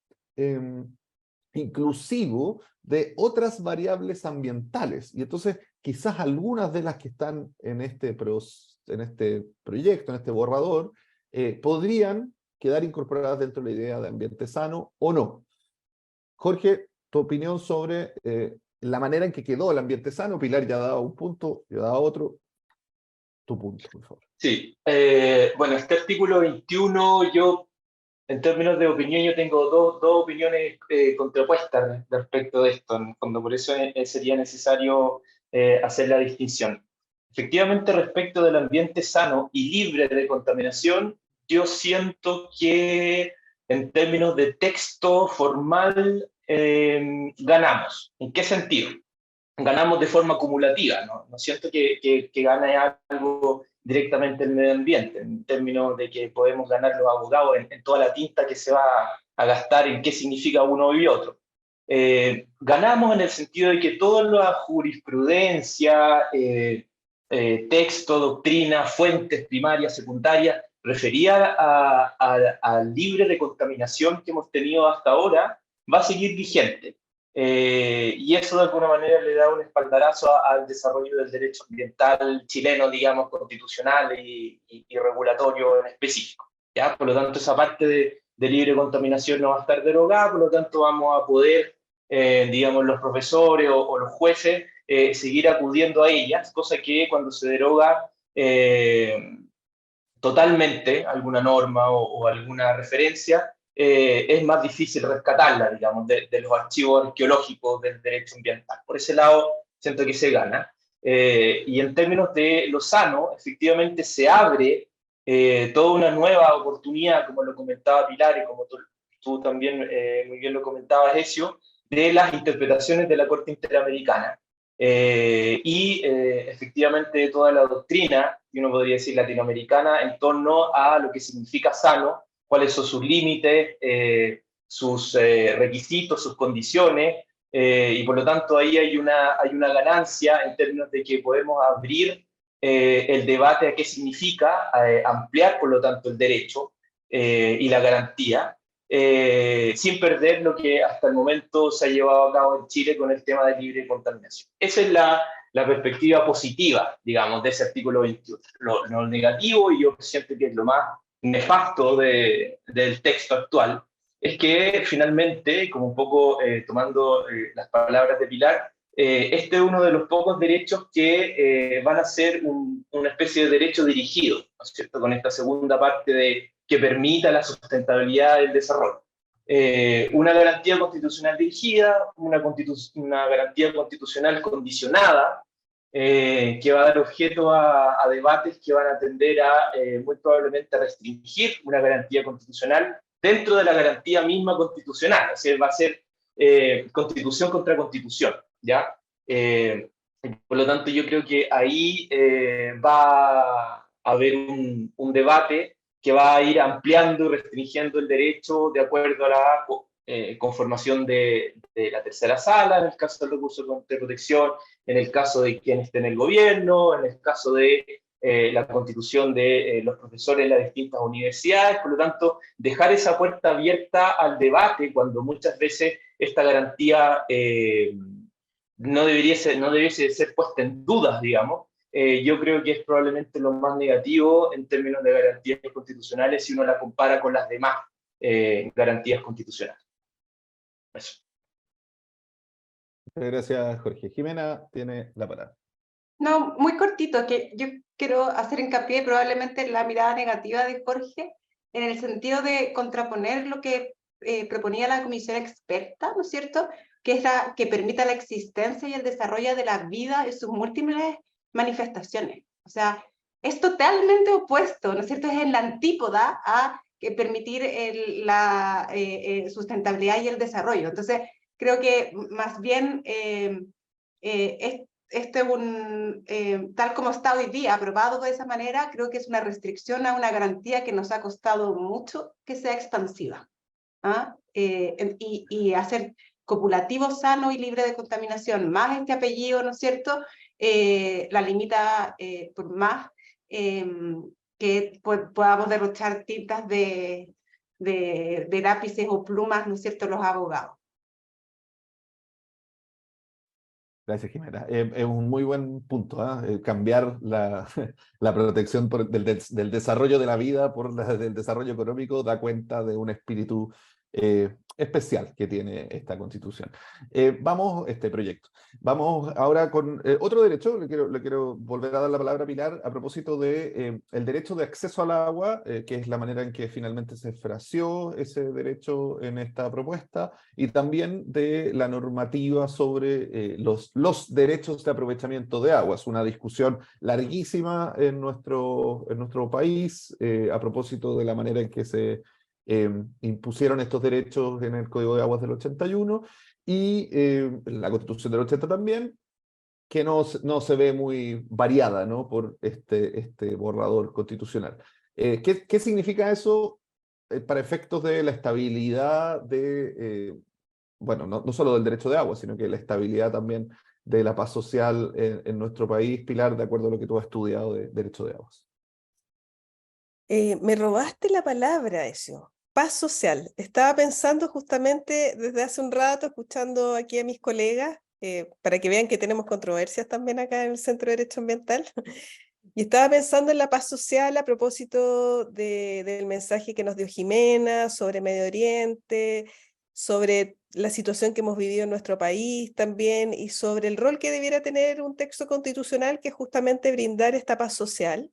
inclusivo de otras variables ambientales. Y entonces quizás algunas de las que están en este proyecto, en este borrador, podrían quedar incorporadas dentro de la idea de ambiente sano o no. Jorge, tu opinión sobre la manera en que quedó el ambiente sano. Pilar ya ha dado un punto, yo he dado otro. Tu punto, por favor. Sí, bueno, este artículo 21, yo, en términos de opinión, yo tengo dos opiniones contrapuestas respecto de esto, en el fondo, por eso sería necesario hacer la distinción. Efectivamente, respecto del ambiente sano y libre de contaminación, yo siento que en términos de texto formal ganamos. ¿En qué sentido? Ganamos de forma acumulativa, ¿no? No siento que gane algo directamente el medio ambiente, en términos de que podemos ganar los abogados en toda la tinta que se va a gastar en qué significa uno y otro. Ganamos en el sentido de que toda la jurisprudencia, texto, doctrina, fuentes primarias, secundarias, referida al libre de contaminación que hemos tenido hasta ahora, va a seguir vigente. Y eso de alguna manera le da un espaldarazo al desarrollo del derecho ambiental chileno, digamos, constitucional y regulatorio en específico, ¿ya? Por lo tanto, esa parte de libre contaminación no va a estar derogada, por lo tanto vamos a poder, digamos, los profesores o los jueces seguir acudiendo a ellas, cosa que cuando se deroga totalmente alguna norma o alguna referencia, es más difícil rescatarla, digamos, de los archivos arqueológicos del derecho ambiental. Por ese lado, siento que se gana. Y en términos de lo sano, efectivamente se abre toda una nueva oportunidad, como lo comentaba Pilar y como tú también muy bien lo comentabas, Ezio, de las interpretaciones de la Corte Interamericana. Efectivamente toda la doctrina, y uno podría decir latinoamericana, en torno a lo que significa sano, cuáles son sus límites, sus requisitos, sus condiciones, y por lo tanto ahí hay una ganancia en términos de que podemos abrir el debate a qué significa, ampliar por lo tanto el derecho y la garantía, sin perder lo que hasta el momento se ha llevado a cabo en Chile con el tema de libre contaminación. Esa es la perspectiva positiva, digamos, de ese artículo 21. Lo negativo, y yo siento que es lo más nefasto del texto actual, es que finalmente, como un poco tomando las palabras de Pilar, este es uno de los pocos derechos que van a ser una especie de derecho dirigido, ¿no es cierto?, con esta segunda parte que permita la sustentabilidad del desarrollo. Una garantía constitucional dirigida, una garantía constitucional condicionada, que va a dar objeto a debates que van a tender a, muy probablemente, a restringir una garantía constitucional dentro de la garantía misma constitucional. Es decir, va a ser constitución contra constitución, ¿ya? Por lo tanto, yo creo que ahí va a haber un debate que va a ir ampliando y restringiendo el derecho de acuerdo a la conformación de la tercera sala, en el caso del recurso de protección, en el caso de quien esté en el gobierno, en el caso de la constitución de los profesores en las distintas universidades. Por lo tanto, dejar esa puerta abierta al debate cuando muchas veces esta garantía no debiese ser puesta en dudas, digamos. Yo creo que es probablemente lo más negativo en términos de garantías constitucionales si uno la compara con las demás garantías constitucionales. Eso. Gracias, Jorge. Jimena tiene la palabra. No, muy cortito, que yo quiero hacer hincapié probablemente en la mirada negativa de Jorge, en el sentido de contraponer lo que proponía la comisión experta, ¿no es cierto?, que permita la existencia y el desarrollo de la vida en sus múltiples manifestaciones. O sea, es totalmente opuesto, ¿no es cierto?, es en la antípoda a permitir la sustentabilidad y el desarrollo. Entonces, creo que más bien tal como está hoy día, aprobado de esa manera, creo que es una restricción a una garantía que nos ha costado mucho que sea expansiva. ¿Ah? Y hacer copulativo, sano y libre de contaminación, más este apellido, ¿no es cierto?, la limita por más que podamos derrochar tintas de lápices o plumas, ¿no es cierto?, los abogados. Gracias, Jimena. Es un muy buen punto, ¿eh? Cambiar la protección del desarrollo de la vida por del desarrollo económico da cuenta de un espíritu especial que tiene esta Constitución. Este proyecto. Vamos ahora con otro derecho. Le quiero volver a dar la palabra a Pilar a propósito de el derecho de acceso al agua, que es la manera en que finalmente se fraseó ese derecho en esta propuesta, y también de la normativa sobre los derechos de aprovechamiento de aguas. Una discusión larguísima en nuestro país a propósito de la manera en que se impusieron estos derechos en el Código de Aguas del 81 y la Constitución del 80 también, que no se ve muy variada, ¿no?, por este borrador constitucional. ¿Qué significa eso para efectos de la estabilidad bueno, no solo del derecho de agua, sino que la estabilidad también de la paz social en nuestro país, Pilar, de acuerdo a lo que tú has estudiado de derecho de aguas? Me robaste la palabra, eso. Paz social. Estaba pensando justamente desde hace un rato, escuchando aquí a mis colegas, para que vean que tenemos controversias también acá en el Centro de Derecho Ambiental. Y estaba pensando en la paz social a propósito del mensaje que nos dio Jimena sobre Medio Oriente, sobre la situación que hemos vivido en nuestro país también, y sobre el rol que debiera tener un texto constitucional, que es justamente brindar esta paz social.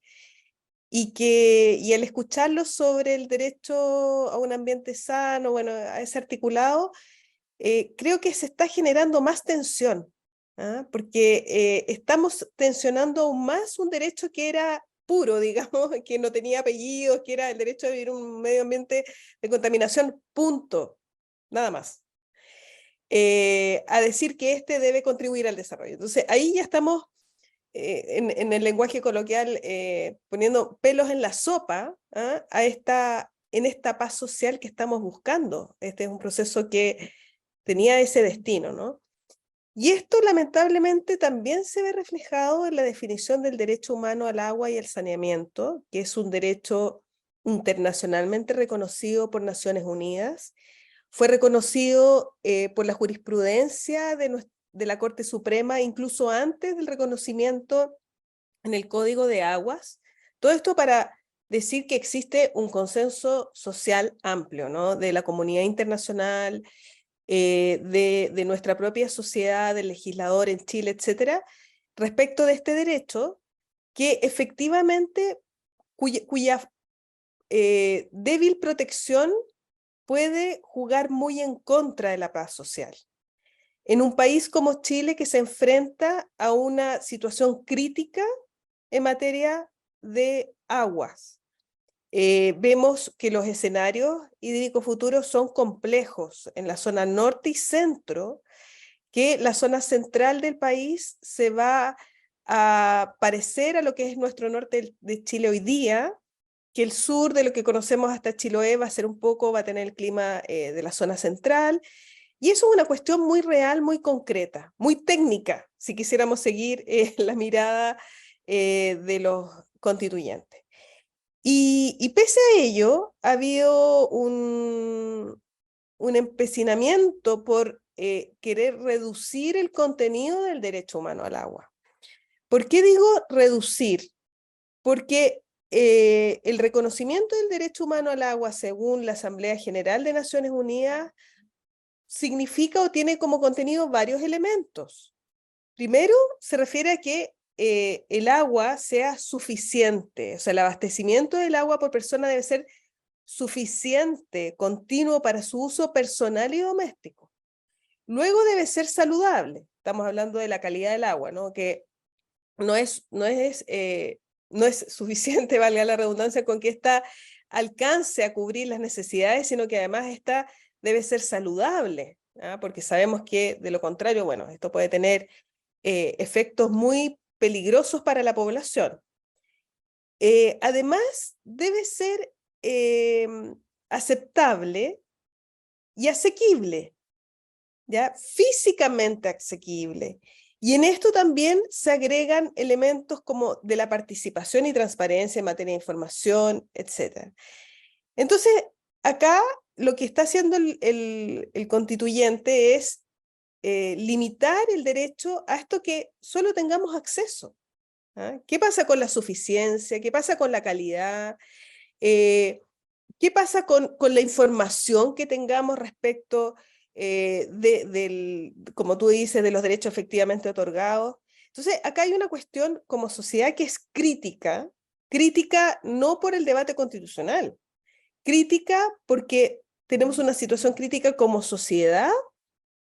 y al escucharlo sobre el derecho a un ambiente sano, bueno, a ese articulado, creo que se está generando más tensión, ¿ah? Porque estamos tensionando aún más un derecho que era puro, digamos, que no tenía apellidos, que era el derecho a vivir un medio ambiente de contaminación, punto, nada más. A decir que este debe contribuir al desarrollo. Entonces, ahí ya estamos en el lenguaje coloquial, poniendo pelos en la sopa, ¿ah? En esta paz social que estamos buscando. Este es un proceso que tenía ese destino, ¿no? Y esto lamentablemente también se ve reflejado en la definición del derecho humano al agua y al saneamiento, que es un derecho internacionalmente reconocido por Naciones Unidas. Fue reconocido por la jurisprudencia de la Corte Suprema, incluso antes del reconocimiento en el Código de Aguas. Todo esto para decir que existe un consenso social amplio, ¿no? De la comunidad internacional, de nuestra propia sociedad, del legislador en Chile, etcétera, respecto de este derecho, que efectivamente, cuya débil protección puede jugar muy en contra de la paz social. En un país como Chile, que se enfrenta a una situación crítica en materia de aguas, vemos que los escenarios hídricos futuros son complejos en la zona norte y centro, que la zona central del país se va a parecer a lo que es nuestro norte de Chile hoy día, que el sur de lo que conocemos hasta Chiloé va a ser un poco, va a tener el clima de la zona central, y eso es una cuestión muy real, muy concreta, muy técnica, si quisiéramos seguir la mirada de los constituyentes. Y pese a ello, ha habido un empecinamiento por querer reducir el contenido del derecho humano al agua. ¿Por qué digo reducir? Porque el reconocimiento del derecho humano al agua, según la Asamblea General de Naciones Unidas, significa o tiene como contenido varios elementos. Primero, se refiere a que el agua sea suficiente, o sea, el abastecimiento del agua por persona debe ser suficiente, continuo para su uso personal y doméstico. Luego debe ser saludable, estamos hablando de la calidad del agua, ¿no? Que no es suficiente, valga la redundancia, con que ésta alcance a cubrir las necesidades, sino que además esta debe ser saludable, ¿ah? Porque sabemos que de lo contrario, bueno, esto puede tener efectos muy peligrosos para la población. Además, debe ser aceptable y asequible, ¿ya? Físicamente asequible. Y en esto también se agregan elementos como de la participación y transparencia en materia de información, etc. Entonces, acá lo que está haciendo el constituyente es limitar el derecho a esto que solo tengamos acceso. ¿Ah? ¿Qué pasa con la suficiencia? ¿Qué pasa con la calidad? ¿Qué pasa con la información que tengamos respecto como tú dices, de los derechos efectivamente otorgados? Entonces, acá hay una cuestión como sociedad que es crítica, crítica no por el debate constitucional, crítica porque tenemos una situación crítica como sociedad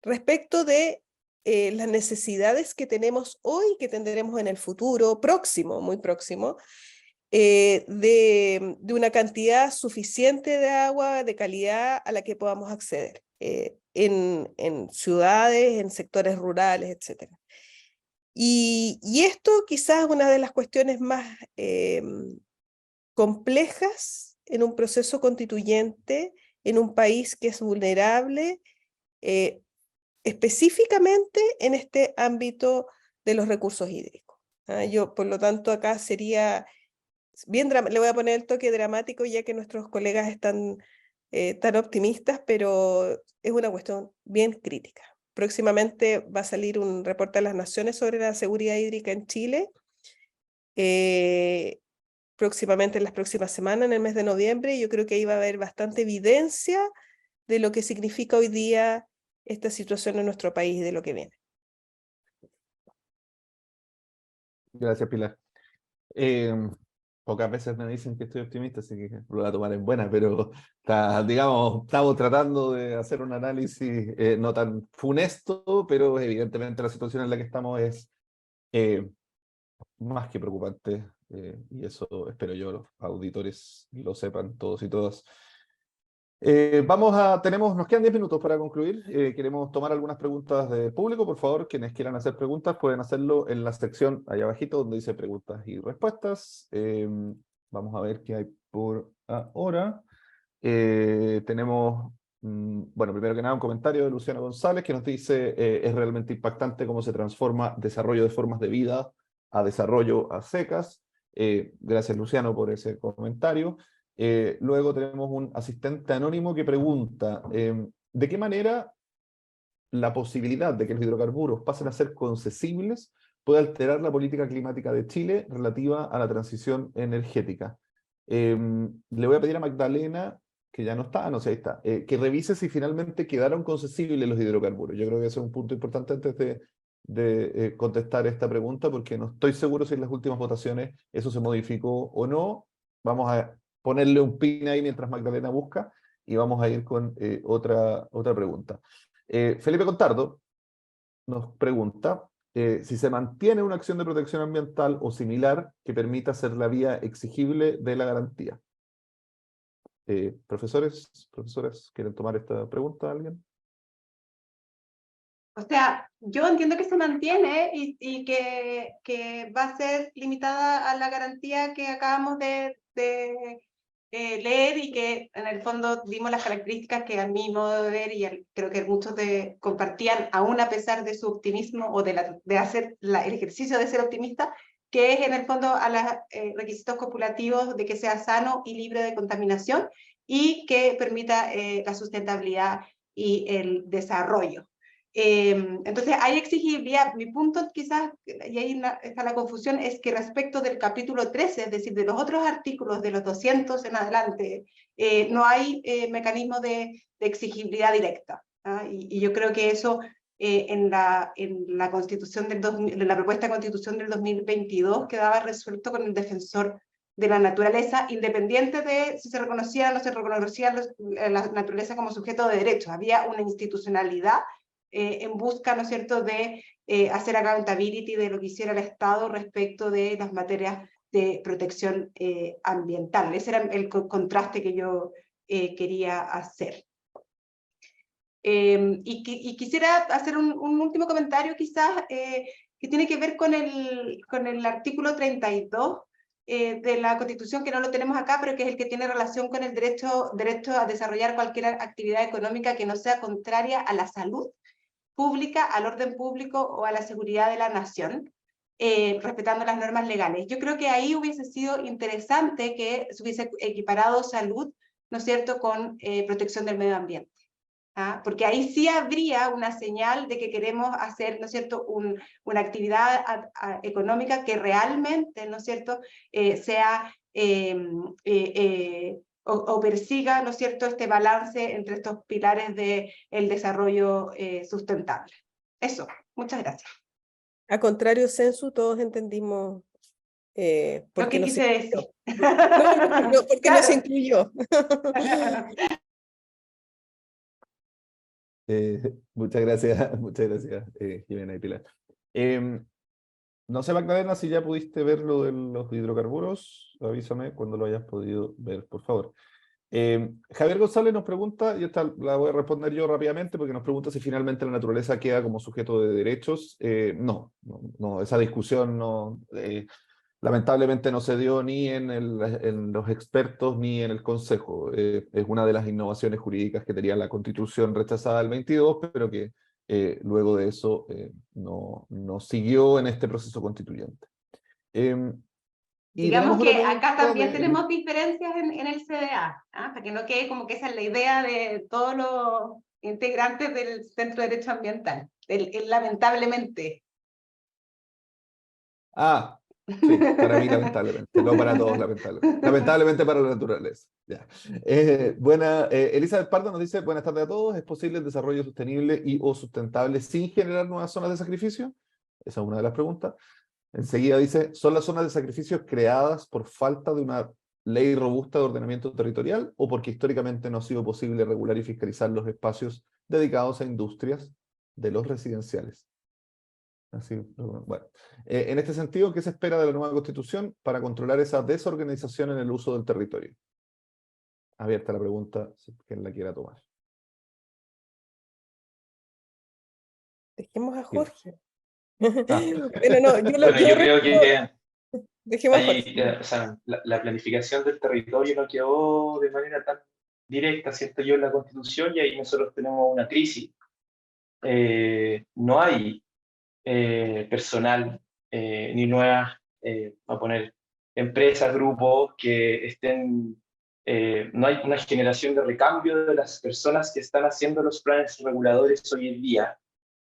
respecto de las necesidades que tenemos hoy y que tendremos en el futuro próximo, muy próximo, de una cantidad suficiente de agua de calidad a la que podamos acceder en ciudades, en sectores rurales, etc. Y esto quizás es una de las cuestiones más complejas en un proceso constituyente, en un país que es vulnerable, específicamente en este ámbito de los recursos hídricos. Yo, por lo tanto, acá sería bien, le voy a poner el toque dramático ya que nuestros colegas están tan optimistas, pero es una cuestión bien crítica. Próximamente va a salir un reporte de las Naciones sobre la seguridad hídrica en Chile, próximamente en las próximas semanas, en el mes de noviembre, y yo creo que ahí va a haber bastante evidencia de lo que significa hoy día esta situación en nuestro país y de lo que viene. Gracias, Pilar. Pocas veces me dicen que estoy optimista, así que lo voy a tomar en buena, pero digamos, estamos tratando de hacer un análisis no tan funesto, pero evidentemente la situación en la que estamos es más que preocupante, y eso espero yo los auditores lo sepan todos y todas. Nos quedan 10 minutos para concluir. Queremos tomar algunas preguntas del público. Por favor, quienes quieran hacer preguntas pueden hacerlo en la sección ahí abajito donde dice preguntas y respuestas. Vamos a ver qué hay por ahora. Tenemos, bueno, primero que nada un comentario de Luciano González que nos dice, es realmente impactante cómo se transforma desarrollo de formas de vida a desarrollo a secas. Gracias, Luciano, por ese comentario. Luego tenemos un asistente anónimo que pregunta, ¿de qué manera la posibilidad de que los hidrocarburos pasen a ser concesibles puede alterar la política climática de Chile relativa a la transición energética? Le voy a pedir a Magdalena, que ya no está, no sé, ahí está, que revise si finalmente quedaron concesibles los hidrocarburos. Yo creo que ese es un punto importante antes de contestar esta pregunta, porque no estoy seguro si en las últimas votaciones eso se modificó o no. Vamos a ponerle un pin ahí mientras Magdalena busca y vamos a ir con otra pregunta. Felipe Contardo nos pregunta si se mantiene una acción de protección ambiental o similar que permita ser la vía exigible de la garantía. Profesores, profesoras, ¿quieren tomar esta pregunta alguien? O sea, yo entiendo que se mantiene y que va a ser limitada a la garantía que acabamos de leer, y que en el fondo dimos las características que a mi modo de ver, y creo que muchos compartían, aún a pesar de su optimismo o de hacer el ejercicio de ser optimista, que es en el fondo a los requisitos copulativos de que sea sano y libre de contaminación y que permita la sustentabilidad y el desarrollo. Entonces hay exigibilidad. Mi punto quizás, y ahí está la confusión, es que respecto del capítulo 13, es decir, de los otros artículos de los 200 en adelante, no hay mecanismo de exigibilidad directa. Y yo creo que eso en la constitución en la propuesta de constitución del 2022 quedaba resuelto con el defensor de la naturaleza, independiente de si se reconocía o no se reconocía la naturaleza como sujeto de derechos. Había una institucionalidad en busca, ¿no es cierto?, de hacer accountability de lo que hiciera el Estado respecto de las materias de protección ambiental. Ese era el contraste que yo quería hacer. Y quisiera hacer un último comentario quizás que tiene que ver con el artículo 32 de la Constitución, que no lo tenemos acá, pero que es el que tiene relación con el derecho a desarrollar cualquier actividad económica que no sea contraria a la salud pública, al orden público o a la seguridad de la nación, respetando las normas legales. Yo creo que ahí hubiese sido interesante que se hubiese equiparado salud, ¿no es cierto?, con protección del medio ambiente. Porque ahí sí habría una señal de que queremos hacer, ¿no es cierto?, una actividad económica que realmente, ¿no es cierto?, sea o persiga, ¿no es cierto?, este balance entre estos pilares del desarrollo sustentable. Eso, muchas gracias. A contrario, Sensu, todos entendimos por Lo qué que no quise se decir. no, por qué no se incluyó. Muchas gracias, Jimena y Pilar. No sé, Magdalena, si ya pudiste ver lo de los hidrocarburos, avísame cuando lo hayas podido ver, por favor. Javier González nos pregunta, y esta la voy a responder yo rápidamente, porque nos pregunta si finalmente la naturaleza queda como sujeto de derechos. No, esa discusión no, lamentablemente no se dio ni en los expertos ni en el Consejo. Es una de las innovaciones jurídicas que tenía la Constitución rechazada el 22, pero que luego de eso no siguió en este proceso constituyente. Digamos que acá también tenemos diferencias en el CDA, para que no quede como que esa es la idea de todos los integrantes del Centro de Derecho Ambiental, lamentablemente. Sí, para mí lamentablemente, no para todos lamentablemente. Lamentablemente para la naturaleza. Ya. Elizabeth Pardo nos dice, buenas tardes a todos, ¿es posible el desarrollo sostenible y o sustentable sin generar nuevas zonas de sacrificio? Esa es una de las preguntas. Enseguida dice, ¿son las zonas de sacrificios creadas por falta de una ley robusta de ordenamiento territorial o porque históricamente no ha sido posible regular y fiscalizar los espacios dedicados a industrias de los residenciales? Así, bueno. En este sentido, ¿qué se espera de la nueva Constitución para controlar esa desorganización en el uso del territorio? Abierta la pregunta, si quien la quiera tomar. Dejemos a Sí. Jorge. Ah. Bueno, no, Bueno, yo creo que dejemos a Jorge. o sea, la planificación del territorio no quedó de manera tan directa, siento yo, en la Constitución, y ahí nosotros tenemos una crisis. No hay personal ni nuevas, a poner, empresas, grupos que estén, no hay una generación de recambio de las personas que están haciendo los planes reguladores hoy en día.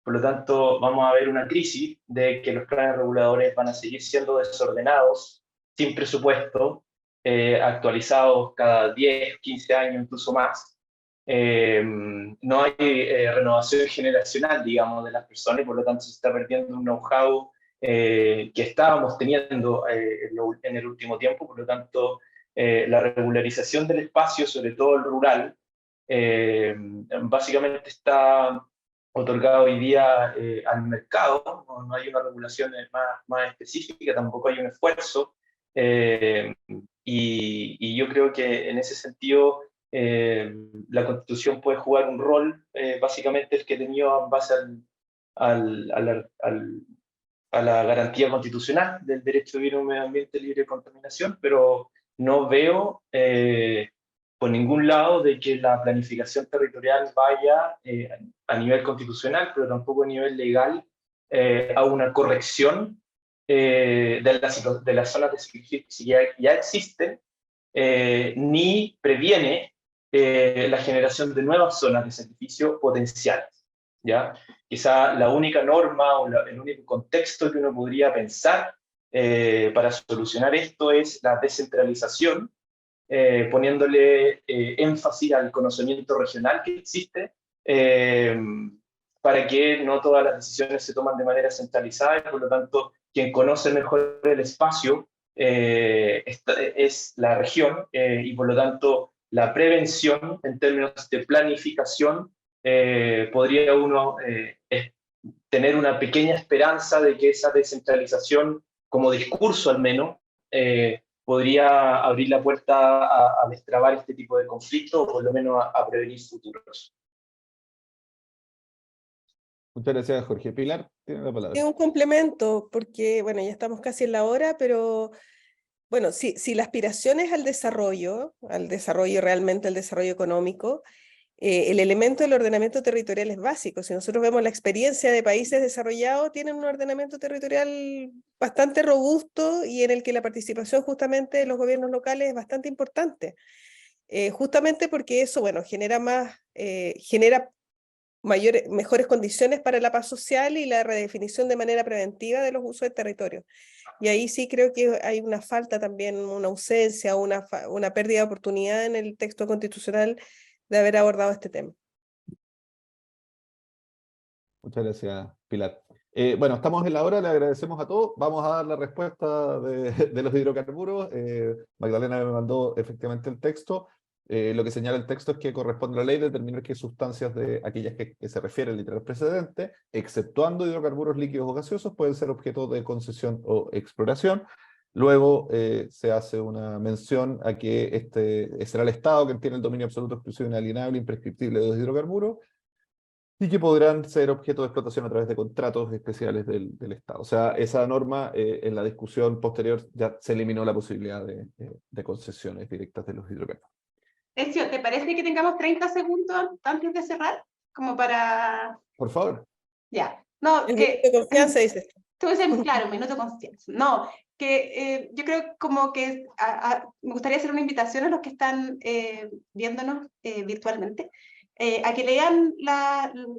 Por lo tanto, vamos a ver una crisis de que los planes reguladores van a seguir siendo desordenados, sin presupuesto, actualizados cada 10, 15 años, incluso más. No hay renovación generacional, digamos, de las personas, y por lo tanto se está perdiendo un know-how que estábamos teniendo en el último tiempo. Por lo tanto, la regularización del espacio, sobre todo el rural, básicamente está otorgado hoy día al mercado. No hay una regulación más específica, tampoco hay un esfuerzo, y yo creo que en ese sentido la Constitución puede jugar un rol, básicamente el que tenía en base a la garantía constitucional del derecho a vivir en un medio ambiente libre de contaminación, pero no veo por ningún lado de que la planificación territorial vaya a nivel constitucional, pero tampoco a nivel legal, a una corrección de las zonas de sacrificio que ya existen, ni previene la generación de nuevas zonas de sacrificio potenciales, ¿ya? Quizá la única norma o el único contexto que uno podría pensar para solucionar esto es la descentralización, poniéndole énfasis al conocimiento regional que existe, para que no todas las decisiones se toman de manera centralizada, y por lo tanto quien conoce mejor el espacio es la región, y por lo tanto la prevención en términos de planificación, podría uno tener una pequeña esperanza de que esa descentralización, como discurso al menos, podría abrir la puerta a destrabar este tipo de conflictos, o por lo menos a prevenir futuros. Muchas gracias, Jorge. Pilar, tiene la palabra. Es un complemento, porque bueno, ya estamos casi en la hora, pero bueno, si la aspiración es al desarrollo realmente, al desarrollo económico, el elemento del ordenamiento territorial es básico. Si nosotros vemos la experiencia de países desarrollados, tienen un ordenamiento territorial bastante robusto y en el que la participación justamente de los gobiernos locales es bastante importante. Justamente porque eso, bueno, genera mejores condiciones para la paz social y la redefinición de manera preventiva de los usos del territorio. Y ahí sí creo que hay una falta también, una ausencia, una pérdida de oportunidad en el texto constitucional de haber abordado este tema. Muchas gracias, Pilar. Bueno, estamos en la hora, le agradecemos a todos. Vamos a dar la respuesta de los hidrocarburos. Magdalena me mandó efectivamente el texto. Lo que señala el texto es que corresponde a la ley determinar qué sustancias de aquellas que se refiere al literal precedente, exceptuando hidrocarburos líquidos o gaseosos, pueden ser objeto de concesión o exploración. Luego se hace una mención a que será el Estado quien tiene el dominio absoluto, exclusivo, inalienable, imprescriptible de los hidrocarburos, y que podrán ser objeto de explotación a través de contratos especiales del Estado. O sea, esa norma en la discusión posterior ya se eliminó la posibilidad de concesiones directas de los hidrocarburos. Ezio, ¿te parece que tengamos 30 segundos antes de cerrar? Como para... Por favor. Ya. No, El que... minuto de confianza, dices. Tú dices, claro, minuto de confianza. No, que yo creo como que me gustaría hacer una invitación a los que están viéndonos virtualmente, a que lean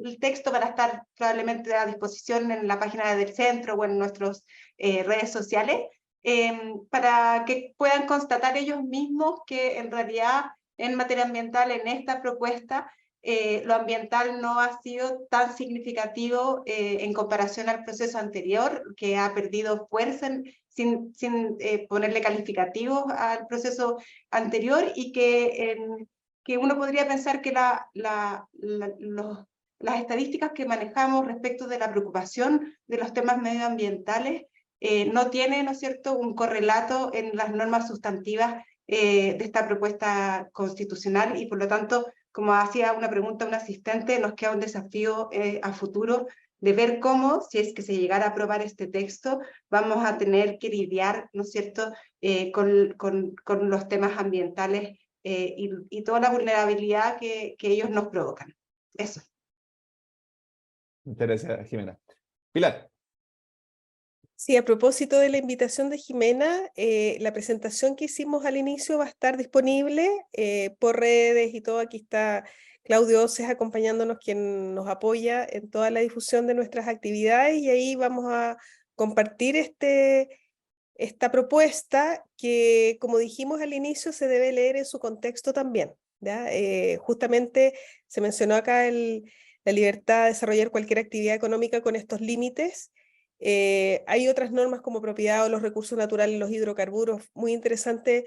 el texto para estar probablemente a disposición en la página del centro o en nuestras redes sociales, para que puedan constatar ellos mismos que en realidad en materia ambiental, en esta propuesta, lo ambiental no ha sido tan significativo en comparación al proceso anterior, que ha perdido fuerza sin ponerle calificativos al proceso anterior, y que uno podría pensar que las estadísticas que manejamos respecto de la preocupación de los temas medioambientales no tienen, ¿no es cierto?, un correlato en las normas sustantivas de esta propuesta constitucional, y por lo tanto, como hacía una pregunta un asistente, nos queda un desafío a futuro de ver cómo, si es que se llegara a aprobar este texto, vamos a tener que lidiar, ¿no es cierto?, con los temas ambientales y toda la vulnerabilidad que ellos nos provocan. Eso. Muchas gracias, Jimena. Pilar. Sí, a propósito de la invitación de Jimena, la presentación que hicimos al inicio va a estar disponible por redes y todo. Aquí está Claudio Oces acompañándonos, quien nos apoya en toda la difusión de nuestras actividades, y ahí vamos a compartir esta propuesta que, como dijimos al inicio, se debe leer en su contexto también, ¿ya? Justamente se mencionó acá la libertad de desarrollar cualquier actividad económica con estos límites. Hay otras normas como propiedad o los recursos naturales, los hidrocarburos. Muy interesante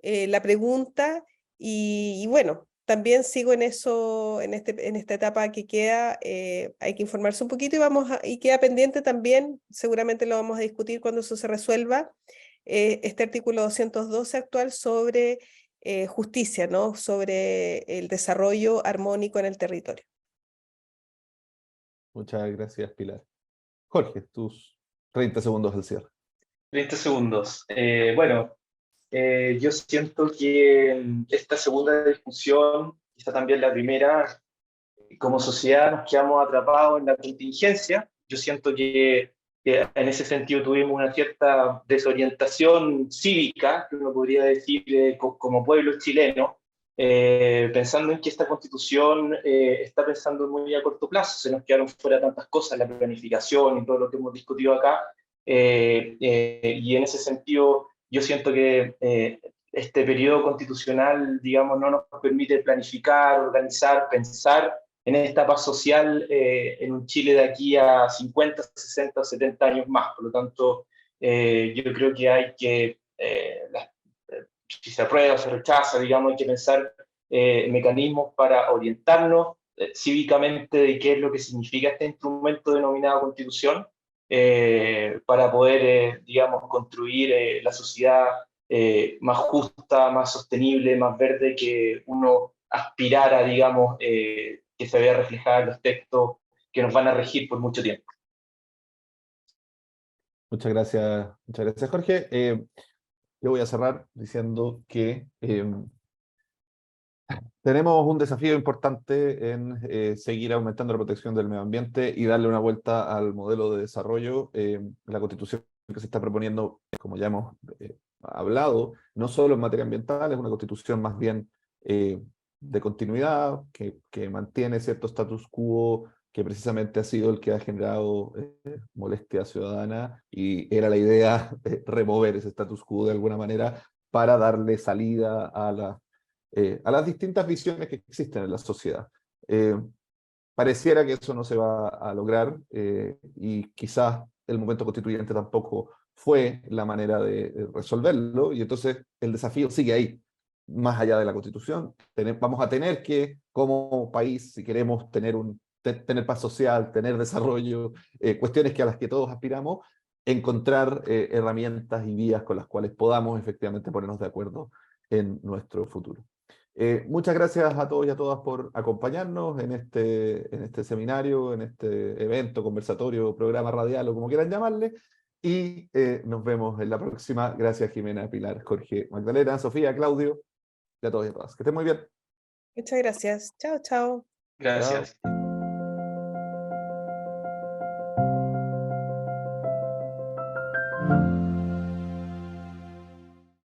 la pregunta, y bueno, también sigo en eso, en esta etapa que queda. Hay que informarse un poquito, y queda pendiente también, seguramente lo vamos a discutir cuando eso se resuelva, este artículo 212 actual sobre justicia, ¿no?, sobre el desarrollo armónico en el territorio. Muchas gracias, Pilar. Jorge, tus 30 segundos del cierre. 30 segundos. Bueno, yo siento que esta segunda discusión, quizá también la primera, como sociedad nos quedamos atrapados en la contingencia. Yo siento que en ese sentido tuvimos una cierta desorientación cívica, que uno podría decir, como pueblo chileno, pensando en que esta constitución está pensando muy a corto plazo. Se nos quedaron fuera tantas cosas, la planificación y todo lo que hemos discutido acá, y en ese sentido yo siento que este periodo constitucional, digamos, no nos permite planificar, organizar, pensar en esta paz social en un Chile de aquí a 50, 60, 70 años más. Por lo tanto, yo creo que hay que, si se aprueba o se rechaza, digamos, hay que pensar mecanismos para orientarnos cívicamente de qué es lo que significa este instrumento denominado Constitución, para poder, digamos, construir la sociedad más justa, más sostenible, más verde que uno aspirara, digamos, que se vea reflejada en los textos que nos van a regir por mucho tiempo. Muchas gracias, Jorge. Yo voy a cerrar diciendo que tenemos un desafío importante en seguir aumentando la protección del medio ambiente y darle una vuelta al modelo de desarrollo. La constitución que se está proponiendo, como ya hemos hablado, no solo en materia ambiental, es una constitución más bien de continuidad, que mantiene cierto status quo, que precisamente ha sido el que ha generado molestia ciudadana, y era la idea remover ese status quo de alguna manera para darle salida a las distintas visiones que existen en la sociedad. Pareciera que eso no se va a lograr, y quizás el momento constituyente tampoco fue la manera de resolverlo, y entonces el desafío sigue ahí, más allá de la Constitución. Vamos a tener que, como país, si queremos tener paz social, tener desarrollo, cuestiones a las que todos aspiramos, encontrar herramientas y vías con las cuales podamos efectivamente ponernos de acuerdo en nuestro futuro. Muchas gracias a todos y a todas por acompañarnos en este seminario, en este evento, conversatorio, programa radial o como quieran llamarle, y nos vemos en la próxima. Gracias, Jimena, Pilar, Jorge, Magdalena, Sofía, Claudio, y a todos y a todas. Que estén muy bien. Muchas gracias. Chao, chao. Gracias. Chao.